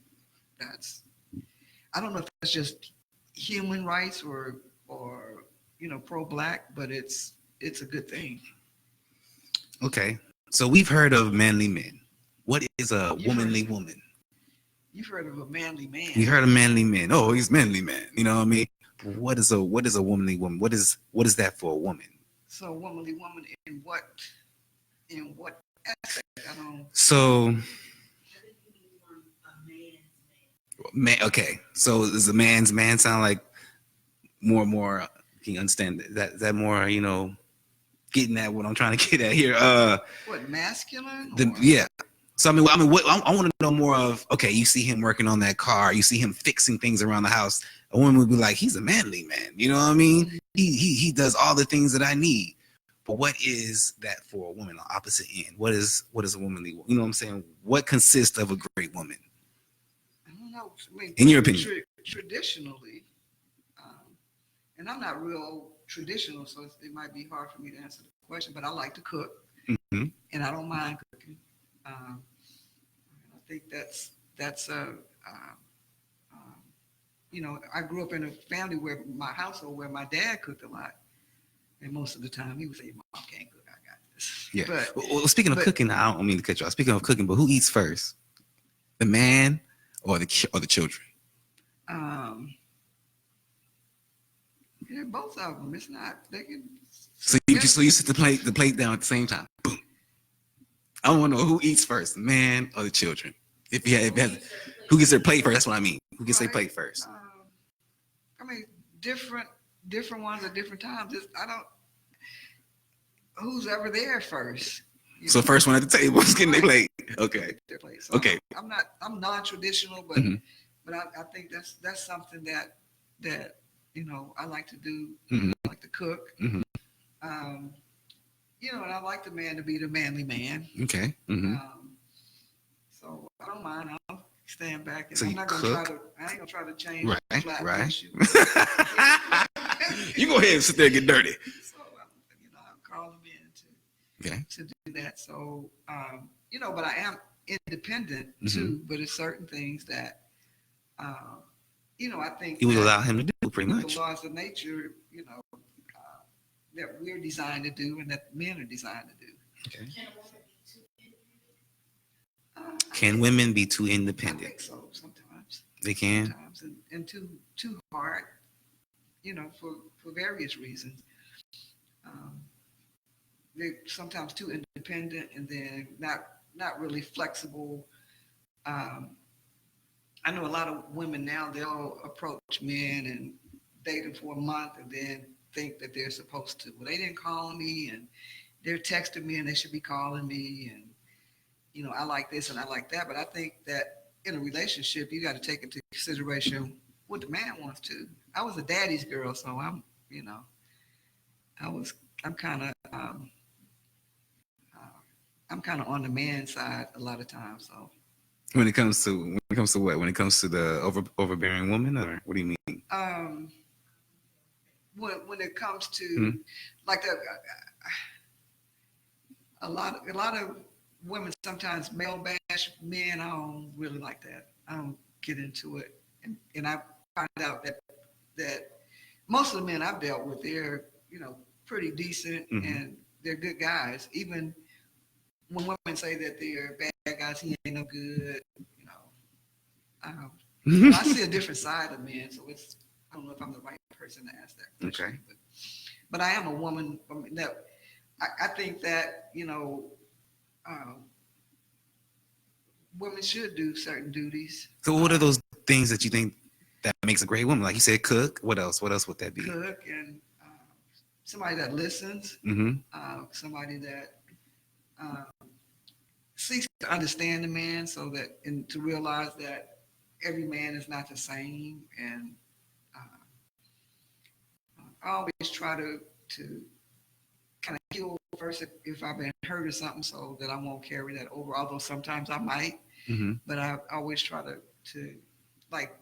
I don't know if that's just human rights or pro-black, but it's a good thing. Okay, so we've heard of manly men. What is a womanly woman? You've heard of a manly man. You heard of manly men. Oh, he's manly man. You know what I mean? What is a womanly woman? What is that for a woman? So, a womanly woman in what aspect? I don't. So, man. Okay. So, does a man's man sound like more? Can you understand that more? Getting at what I'm trying to get at here. What, masculine? Yeah. So I mean, what I want to know more of. Okay, you see him working on that car. You see him fixing things around the house. A woman would be like, he's a manly man. You know what I mean? Mm-hmm. He does all the things that I need. But what is that for a woman on opposite end? What is a womanly? You know what I'm saying? What consists of a great woman? I don't know. I mean, in your opinion, traditionally, and I'm not real traditional, so it might be hard for me to answer the question. But I like to cook, mm-hmm. and I don't mind cooking. I think that's you know, I grew up in a family where my household where my dad cooked a lot, and most of the time he would say, "Mom can't cook. I got this." Yeah. But Well, speaking of cooking, I don't mean to cut you off. Speaking of cooking, but who eats first, the man or the children? Yeah, both of them. It's not they can. So you sit the plate down at the same time. Boom. I want to know who eats first, the man or the children. Who gets their plate first? That's what I mean. Who gets their plate first? I mean, different ones at different times. I don't. Who's ever there first? So first one at the table is getting their plate. Okay. Their plate. So Okay. I'm non-traditional, but I think that's something that you know I like to do. I like to cook. You know, and I like the man to be the manly man. Okay. So I don't mind. I'll stand back. And So I'm not gonna try to. I ain't gonna try to change. Right. You go ahead and sit there and get dirty. So you know, I'll call him in to do that. So you know, but I am independent too. But it's certain things that you know, I think you would allow him to do pretty much. The laws of nature, you know, that we're designed to do and that men are designed to do. Okay. Can women be too independent? I think so. Sometimes they can. Sometimes and too hard, you know, for various reasons. They're sometimes too independent and then not really flexible. I know a lot of women now, they'll approach men and date them for a month and then think that they're supposed to. Well, they didn't call me and they're texting me and they should be calling me and, you know, I like this and I like that. But I think that in a relationship, you got to take into consideration what the man wants to. I was a daddy's girl, so I'm, you know, I'm kind of on the man side a lot of times. So when it comes to what? When it comes to the overbearing woman, or what do you mean? When it comes to like a lot of women sometimes male bash men. I don't really like that. I don't get into it, and I find out that most of the men I've dealt with, they're, you know, pretty decent and they're good guys. Even when women say that they're bad guys, he ain't no good, you know. I see a different side of men, so I don't know if I'm the right person to ask that question. Okay. But I am a woman. I think that, you know, women should do certain duties. So what are those things that you think that makes a great woman? Like you said, cook. What else? What else would that be? Cook and somebody that listens. Somebody that seeks to understand the man, so that and to realize that every man is not the same. And I always try to kind of heal first if I've been hurt or something, so that I won't carry that over. Although sometimes I might, but I always try to like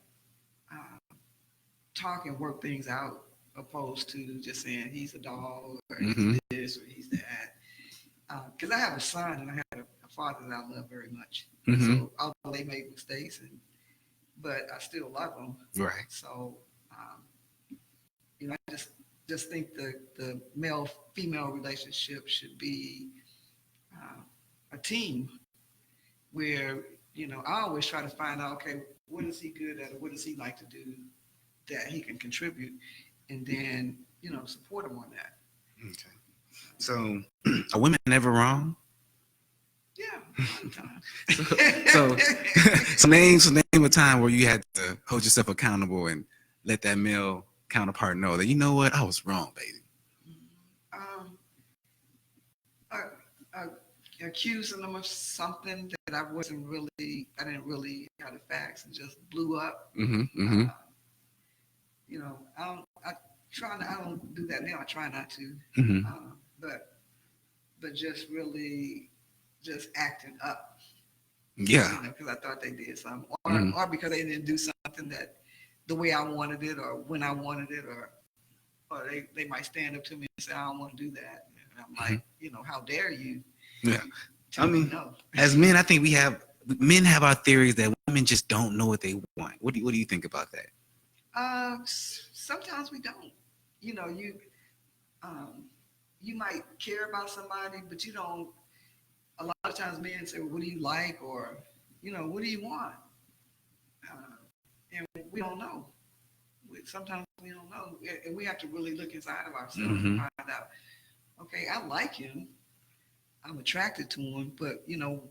talk and work things out, opposed to just saying he's a dog or he's this or he's that. Because I have a son and I have a father that I love very much. So although they make mistakes, but I still love them. Right. So you know, I just think the male-female relationship should be a team where, you know, I always try to find out, okay, what is he good at or what does he like to do that he can contribute, and then, you know, support him on that. Okay. So are women never wrong? Yeah, a lot of times. So name a time where you had to hold yourself accountable and let that male counterpart know that, you know what, I was wrong, baby. Accusing them of something that I didn't really have the facts and just blew up. You know, I don't do that now. I try not to. But just really just acting up. Yeah. You know, because I thought they did something, or because they didn't do something that the way I wanted it or when I wanted it, or they might stand up to me and say, I don't want to do that. And I'm like, you know, how dare you? Yeah. Tell me no. As men, I think men have our theories that women just don't know what they want. What do you think about that? Sometimes we don't. You know, you might care about somebody, but you don't. A lot of times men say, well, what do you like? Or, what do you want? And we don't know. Sometimes we don't know. And we have to really look inside of ourselves and find out, okay, I like him. I'm attracted to him, but,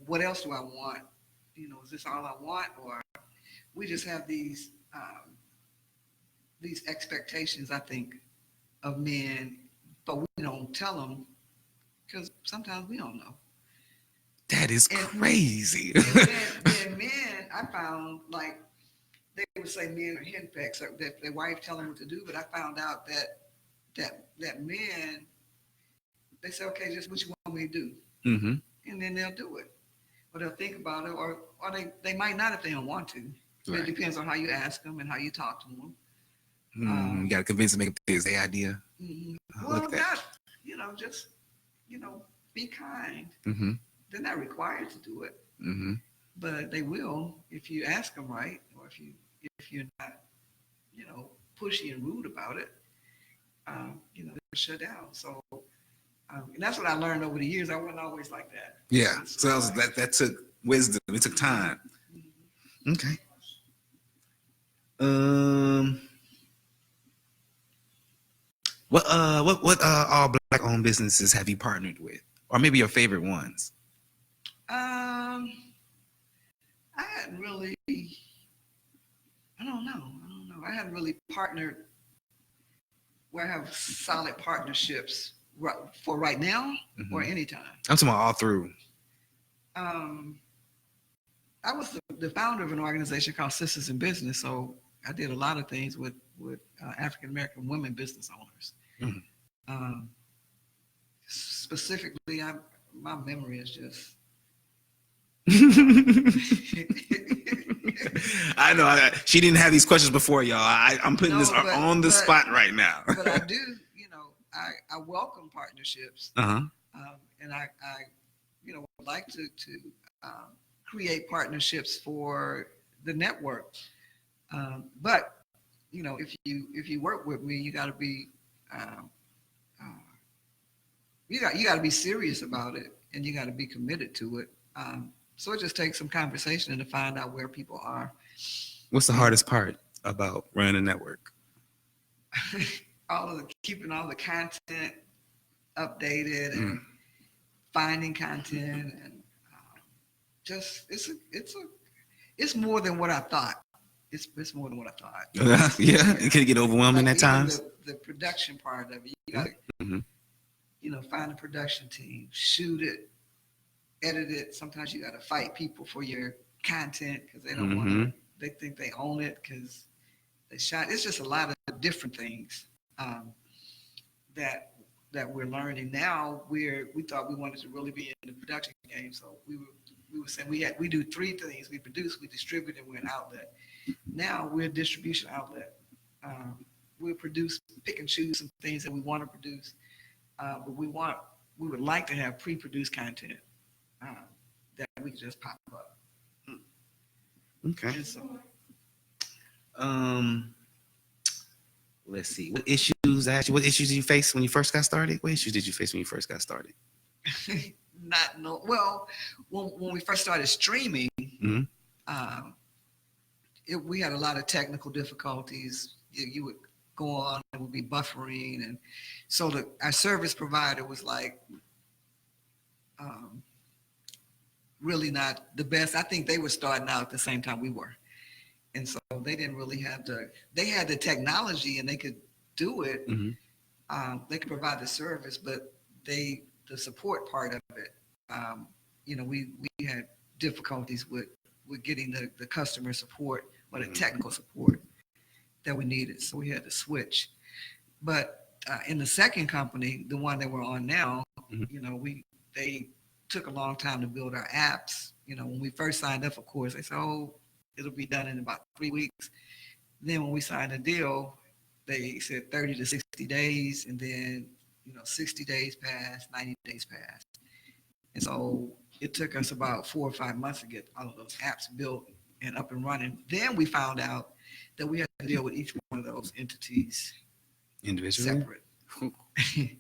what else do I want? Is this all I want? Or we just have these expectations, I think, of men, but we don't tell them because sometimes we don't know. That is crazy. And men, I found, like, they would say men are henpecked, so that their wife tell them what to do, but I found out that men, they say, okay, just what you want me to do. Mm-hmm. And then they'll do it. Or they'll think about it, or they might not if they don't want to. Right. It depends on how you ask them and how you talk to them. You got to convince them to make this their idea. Mm-hmm. Well, just, be kind. Mm-hmm. They're not required to do it, but they will if you ask them right, or if you're not, pushy and rude about it. They'll shut down. So, and that's what I learned over the years. I wasn't always like that. Yeah. So that took wisdom. It took time. Mm-hmm. Okay. What all black owned businesses have you partnered with, or maybe your favorite ones? I hadn't really. I don't know. I hadn't really partnered where I have solid partnerships for right now or anytime. I'm talking about all through. I was the founder of an organization called Sisters in Business, so I did a lot of things with African American women business owners. Mm-hmm. Specifically, my memory is just. I know she didn't have these questions before, y'all. I'm putting this on the spot right now. But I do, I welcome partnerships, and I would like to create partnerships for the network. But if you work with me, you got to be you got to be serious about it, and you got to be committed to it. So it just takes some conversation to find out where people are. What's the hardest part about running a network? Keeping all the content updated and finding content, and just it's more than what I thought. It's more than what I thought. Yeah, it can get overwhelming at times. The production part of it, you got to find a production team, shoot it, edit it. Sometimes you got to fight people for your content because they don't want to. They think they own it because they shot. It's just a lot of different things that we're learning now. We thought we wanted to really be in the production game, so we were saying we do three things: we produce, we distribute, and we're an outlet. Now we're a distribution outlet. We produce, pick and choose some things that we want to produce, but we would like to have pre-produced content that we can just pop up. Okay. Let's see. What issues did you face when you first got started? What issues did you face when you first got started? Well, when we first started streaming, we had a lot of technical difficulties. You would go on, it would be buffering, and so our service provider was like really not the best. I think they were starting out at the same time we were, and so they didn't really have they had the technology and they could do it. They could provide the service, but the support part of it, we had difficulties with getting the customer support or the technical support that we needed, so we had to switch. But in the second company, the one that we're on now, they took a long time to build our apps. When we first signed up, of course, they said, "Oh, it'll be done in about 3 weeks." Then when we signed a deal, they said 30 to 60 days, and then 60 days passed, 90 days passed, and so it took us about 4 or 5 months to get all of those apps built and up and running. Then we found out that we had to deal with each one of those entities individually separate.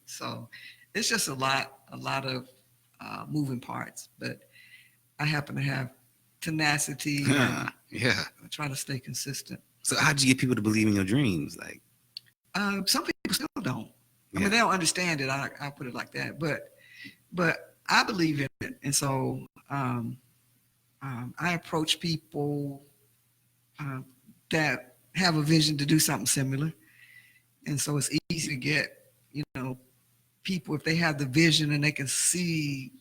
So it's just a lot of moving parts. But I happen to have tenacity. And yeah. I try to stay consistent. So how did you get people to believe in your dreams? Like, some people still don't. Yeah. I mean, they don't understand it. I put it like that. But I believe in it, and so I approach people that have a vision to do something similar, and so it's easy to get, people if they have the vision and they can see,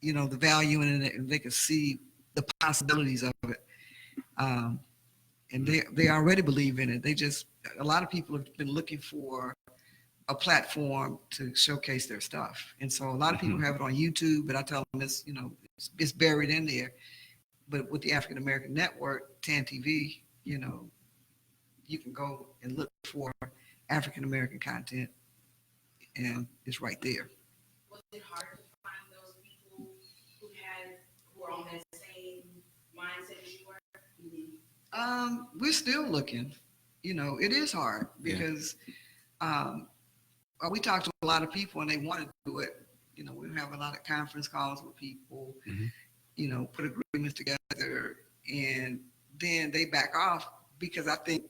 the value in it, and they can see the possibilities of it, and they already believe in it. A lot of people have been looking for a platform to showcase their stuff, and so a lot of people have it on YouTube, but I tell them it's buried in there. But with the African American Network, TAN TV, you can go and look for African American content, and it's right there. Was it hard to find those people who are on that same mindset as you were? We're still looking. It is hard because we talk to a lot of people and they want to do it. We have a lot of conference calls with people, put agreements together, and then they back off because I think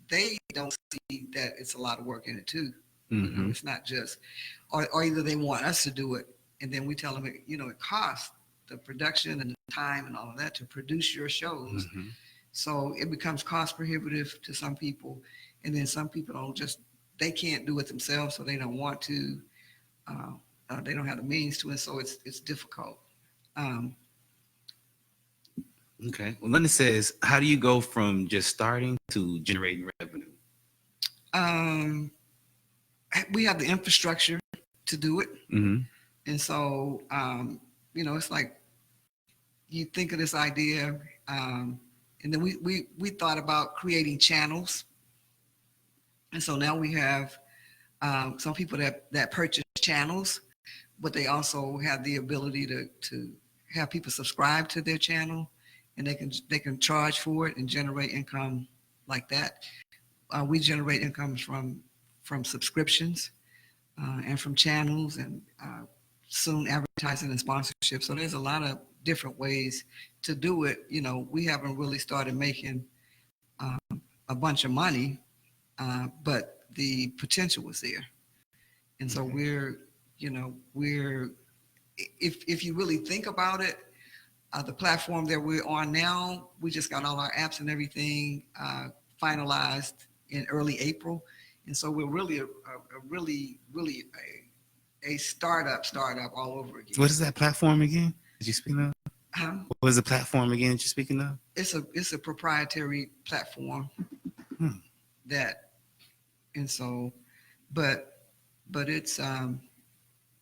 they don't see that it's a lot of work in it too. It's not just, or either they want us to do it, and then we tell them, it costs the production and the time and all of that to produce your shows. So it becomes cost prohibitive to some people, and then some people they can't do it themselves, so they don't want to. They don't have the means to, and so it's difficult. Okay. Well, then it says, how do you go from just starting to generating revenue? We have the infrastructure to do it, and so it's like you think of this idea, and then we thought about creating channels, and so now we have some people that purchase channels, but they also have the ability to have people subscribe to their channel, and they can charge for it and generate income like that. We generate income from subscriptions and from channels, and soon advertising and sponsorship. So there's a lot of different ways to do it. We haven't really started making a bunch of money, but the potential was there. And so we're if you really think about it, the platform that we're on now, we just got all our apps and everything finalized in early April. And so we're really a startup all over again. What is that platform again? Did you speak of? What is the platform again that you're speaking of? It's a proprietary platform that, and so, but it's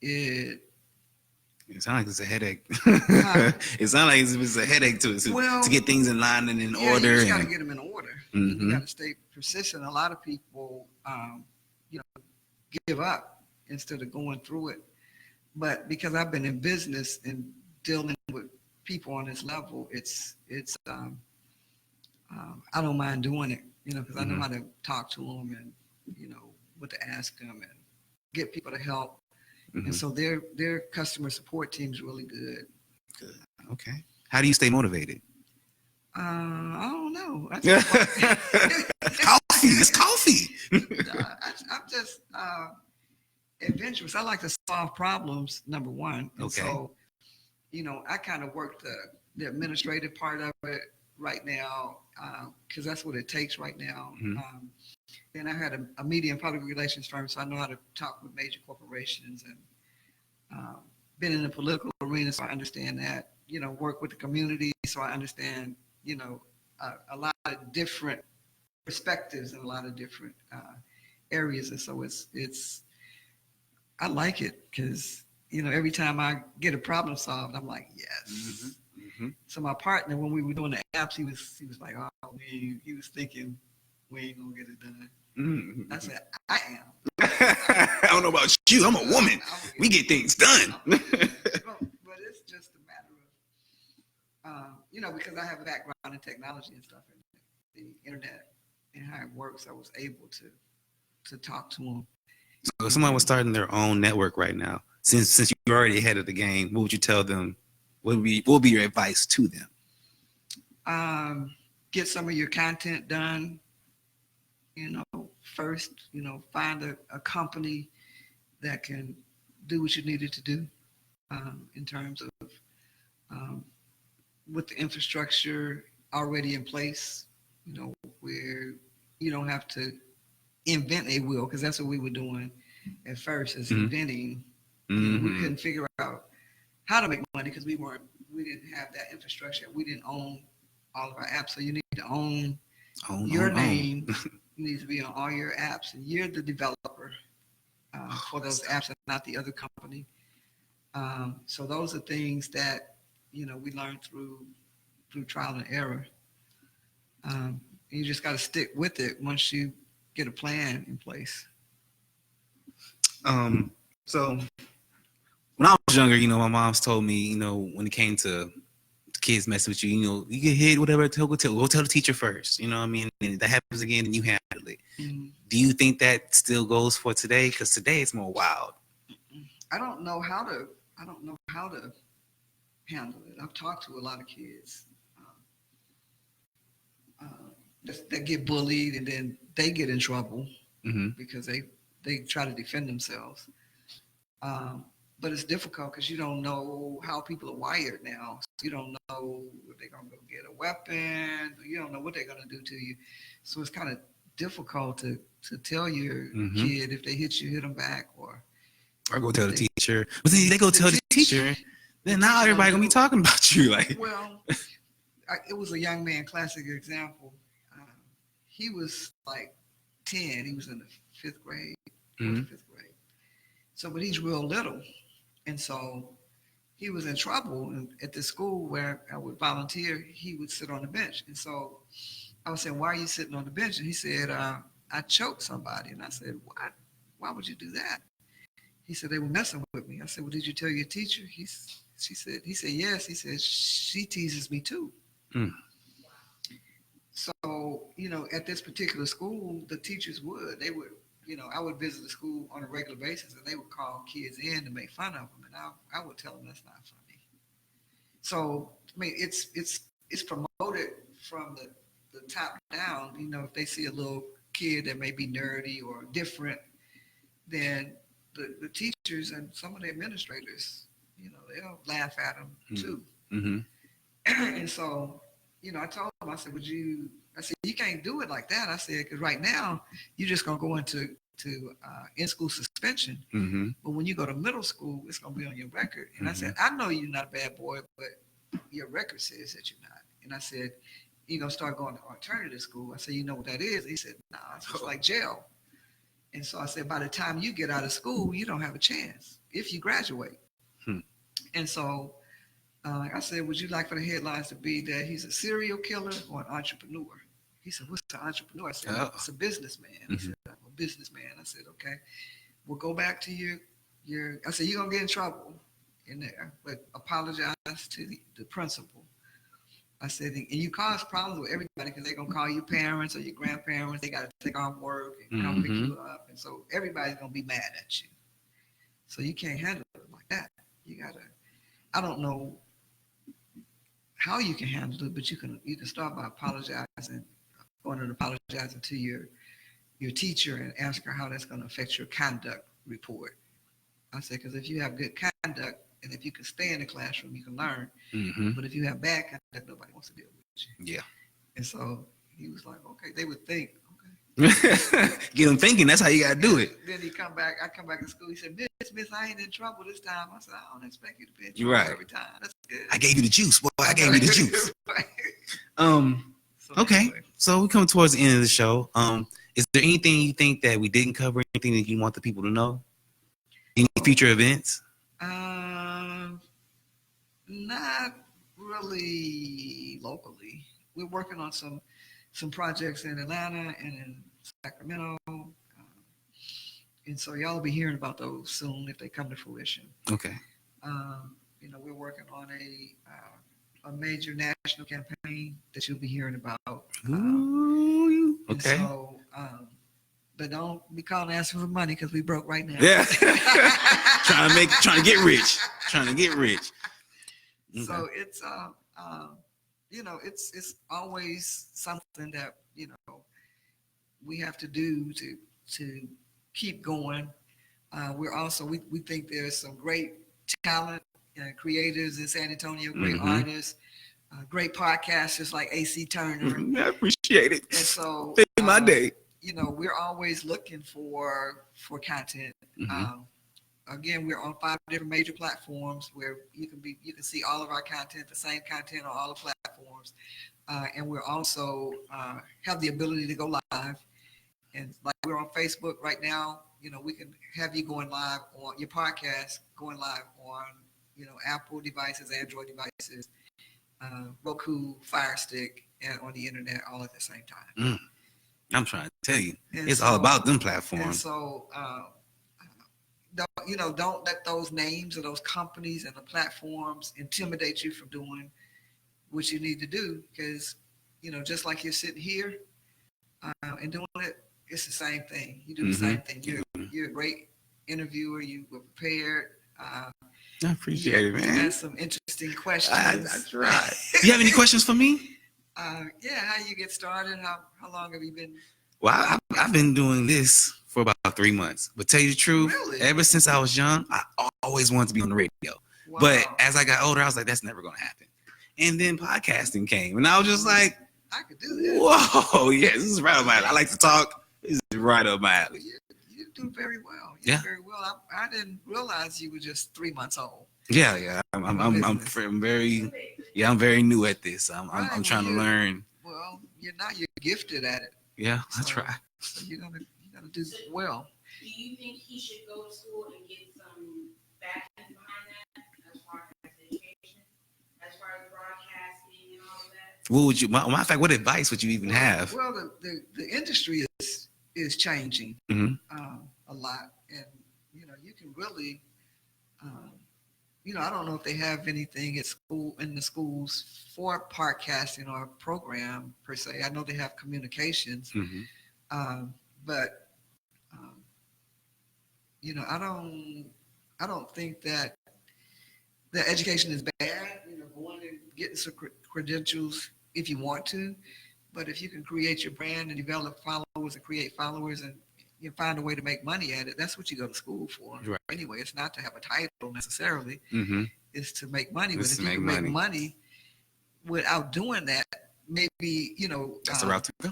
It sounds like it's a headache. It sounds like it's a headache to get things in line and in order. You just got to get them in order. You got to stay persistent. A lot of people, give up instead of going through it. But because I've been in business and dealing with people on this level, it's I don't mind doing it, because I know how to talk to them and what to ask them and get people to help. And so their customer support team is really good. Good. Okay. How do you stay motivated? I don't know. Coffee. It's coffee. I'm just adventurous. I like to solve problems, number one. And so, I kind of work the administrative part of it right now because that's what it takes right now. Then I had a media and public relations firm, so I know how to talk with major corporations, and been in the political arena, so I understand that. Work with the community, so I understand, a lot of different perspectives in a lot of different areas, and so it's I like it because every time I get a problem solved, I'm like, yes. So my partner, when we were doing the apps, he was like, oh, man, he was thinking we ain't gonna get it done. I said, I am. I don't know about you. I'm a woman. We get things done. But it's just a matter of because I have a background in technology and stuff, and the internet and how it works, I was able to talk to them. So if someone was starting their own network right now, since you're already ahead of the game, what would you tell them? What would be your advice to them? Get some of your content done. First, find a company that can do what you needed to do in terms of with the infrastructure already in place, where you don't have to invent a wheel, because that's what we were doing at first, is inventing. We couldn't figure out how to make money because we didn't have that infrastructure. We didn't own all of our apps. So you need to own your name. Needs to be on all your apps, and you're the developer for those apps, and not the other company. So those are things that we learned through trial and error. You just got to stick with it once you get a plan in place. So when I was younger, my mom's told me, when it came to kids messing with you, you get hit, whatever, go tell the teacher first. You know what I mean? And if that happens again, and you handle it. Do you think that still goes for today? Because today it's more wild. I don't know how to handle it. I've talked to a lot of kids that get bullied, and then they get in trouble because they try to defend themselves. But it's difficult because you don't know how people are wired now. You don't know if they're going to go get a weapon. You don't know what they're going to do to you. So it's kind of difficult to tell your kid, if they hit you, hit them back, or go tell the teacher. But then they go tell the teacher, then now everybody going to be talking about you. Well, it was a young man, classic example. He was like 10. He was in the fifth grade. So, but he's real little. And so he was in trouble. And at the school where I would volunteer, he would sit on the bench. And so I was saying, why are you sitting on the bench? And he said, I choked somebody. And I said, what? Why would you do that? He said, they were messing with me. I said, well, did you tell your teacher? He said, yes. He said, she teases me too. So, at this particular school, the teachers they would, I would visit the school on a regular basis, and they would call kids in to make fun of them. And I would tell them that's not funny. So, I mean, it's promoted from the top down. If they see a little kid that may be nerdy or different, then the teachers and some of the administrators, they'll laugh at them too. And so, I told him, I said, you can't do it like that. I said, because right now you're just going to go into in-school suspension. But when you go to middle school, it's going to be on your record. And I said, I know you're not a bad boy, but your record says that you're not. And I said, you're going to start going to alternative school. I said, you know what that is? He said, no, it's just like jail. And so I said, by the time you get out of school, you don't have a chance if you graduate. And so I said, would you like for the headlines to be that he's a serial killer or an entrepreneur? He said, what's an entrepreneur? I said, it's a businessman. He said, I'm a businessman. I said, okay, we'll go back to your I said, you're going to get in trouble in there, but apologize to the principal. I said, and you cause problems with everybody because they're going to call your parents or your grandparents. They got to take off work and come pick you up. And so everybody's going to be mad at you. So you can't handle it like that. You got to, I don't know how you can handle it, but you can start by apologizing, going and apologizing to your teacher and ask her how that's going to affect your conduct report. I said, because if you have good conduct and if you can stay in the classroom, you can learn. But if you have bad conduct, nobody wants to deal with you. Yeah. And so he was like, okay, they would think, okay. Get them thinking, that's how you got to do it. Then I come back to school. He said, Miss, I ain't in trouble this time. I said, I don't expect you to be in trouble every time. That's good. I gave you the juice, boy. I gave you the juice. Okay. So we're coming towards the end of the show. Is there anything you think that we didn't cover? Anything that you want the people to know? Any future events? Not really locally. We're working on some projects in Atlanta and in Sacramento. And so y'all will be hearing about those soon if they come to fruition. Okay. We're working on a major national campaign that you'll be hearing about. Ooh, okay. So, but don't be calling asking for money because we broke right now. Yeah. trying to get rich. Trying to get rich. Okay. So it's it's always something that we have to do to keep going. We're also we think there's some great talent, creators in San Antonio, great artists, great podcasters like Acey Turner. I appreciate it. And so made my day. We're always looking for content. Again, we're on 5 different major platforms where you can see all of our content, the same content on all the platforms, and we're also have the ability to go live. And like we're on Facebook right now, we can have you going live on your podcast, going live on Apple devices, Android devices, Roku, Fire Stick, and on the internet all at the same time. I'm trying to tell you, it's all about them platforms. And so, don't let those names or those companies and the platforms intimidate you from doing what you need to do, because just like you're sitting here and doing it, it's the same thing. You do the same thing. You're a great interviewer. You were prepared. I appreciate it, man. You had some interesting questions. That's right. You have any questions for me? Yeah, how you get started? How long have you been? Well, I've been doing this for about 3 months. But tell you the truth, Really? Ever since I was young, I always wanted to be on the radio. Wow. But as I got older, I was like, that's never going to happen. And then podcasting came, and I was just like, I could do this. whoa, yeah, this is right up my alley. I like to talk. This is right up my alley. You do very well. Yeah. Very well. I didn't realize you were just 3 months old. Yeah. I'm very new at this. I'm trying to learn. Well, you're gifted at it. Yeah, I try. So you're gonna do well. Do you think he should go to school and get some backing behind that, as far as education, as far as broadcasting and all of that? What would you? Matter of fact, what advice would you even have? Well, the industry is changing a lot, and you can really. I don't know if they have anything in the schools for podcasting or a program per se. I know they have communications, but I don't think that the education is bad. Going and getting some credentials if you want to, but if you can create your brand and develop followers and create followers and you find a way to make money at it, that's what you go to school for. Right. Anyway, it's not to have a title necessarily. It's to make money. But if you can make money without doing that, maybe, that's the route to go.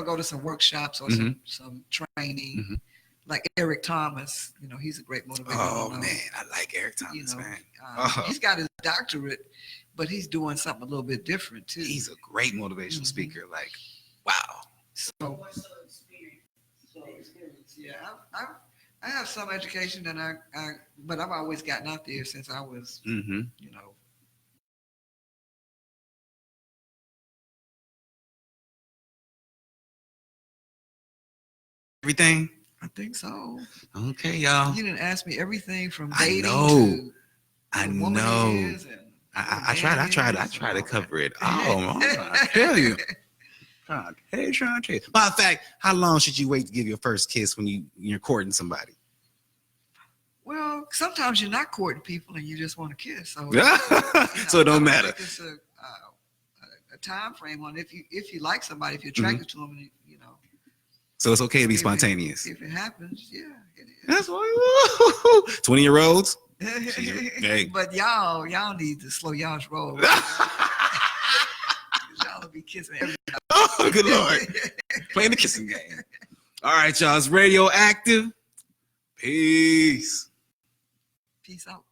Go to some workshops or some training. Like Eric Thomas, he's a great motivator. Oh, man, I like Eric Thomas, man. He's got his doctorate, but he's doing something a little bit different, too. He's a great motivational speaker. Like, wow. So yeah, I have some education, and but I've always gotten out there since I was, Everything? I think so. Okay, y'all. You didn't ask me everything from dating I know. I try to cover it. Oh, I tell you. Matter of fact, how long should you wait to give your first kiss when you're courting somebody? Well, sometimes you're not courting people and you just want to kiss. So, so it don't matter. It's a time frame on if you like somebody, if you're attracted to them, So it's okay to be spontaneous. If it happens, yeah, it is. That's why 20-year-olds. Hey. But y'all need to slow y'all's roll. Y'all will be kissing everybody. Oh, good Lord. Playing the kissing game. All right, y'all. It's Radioactive. Peace. Peace out.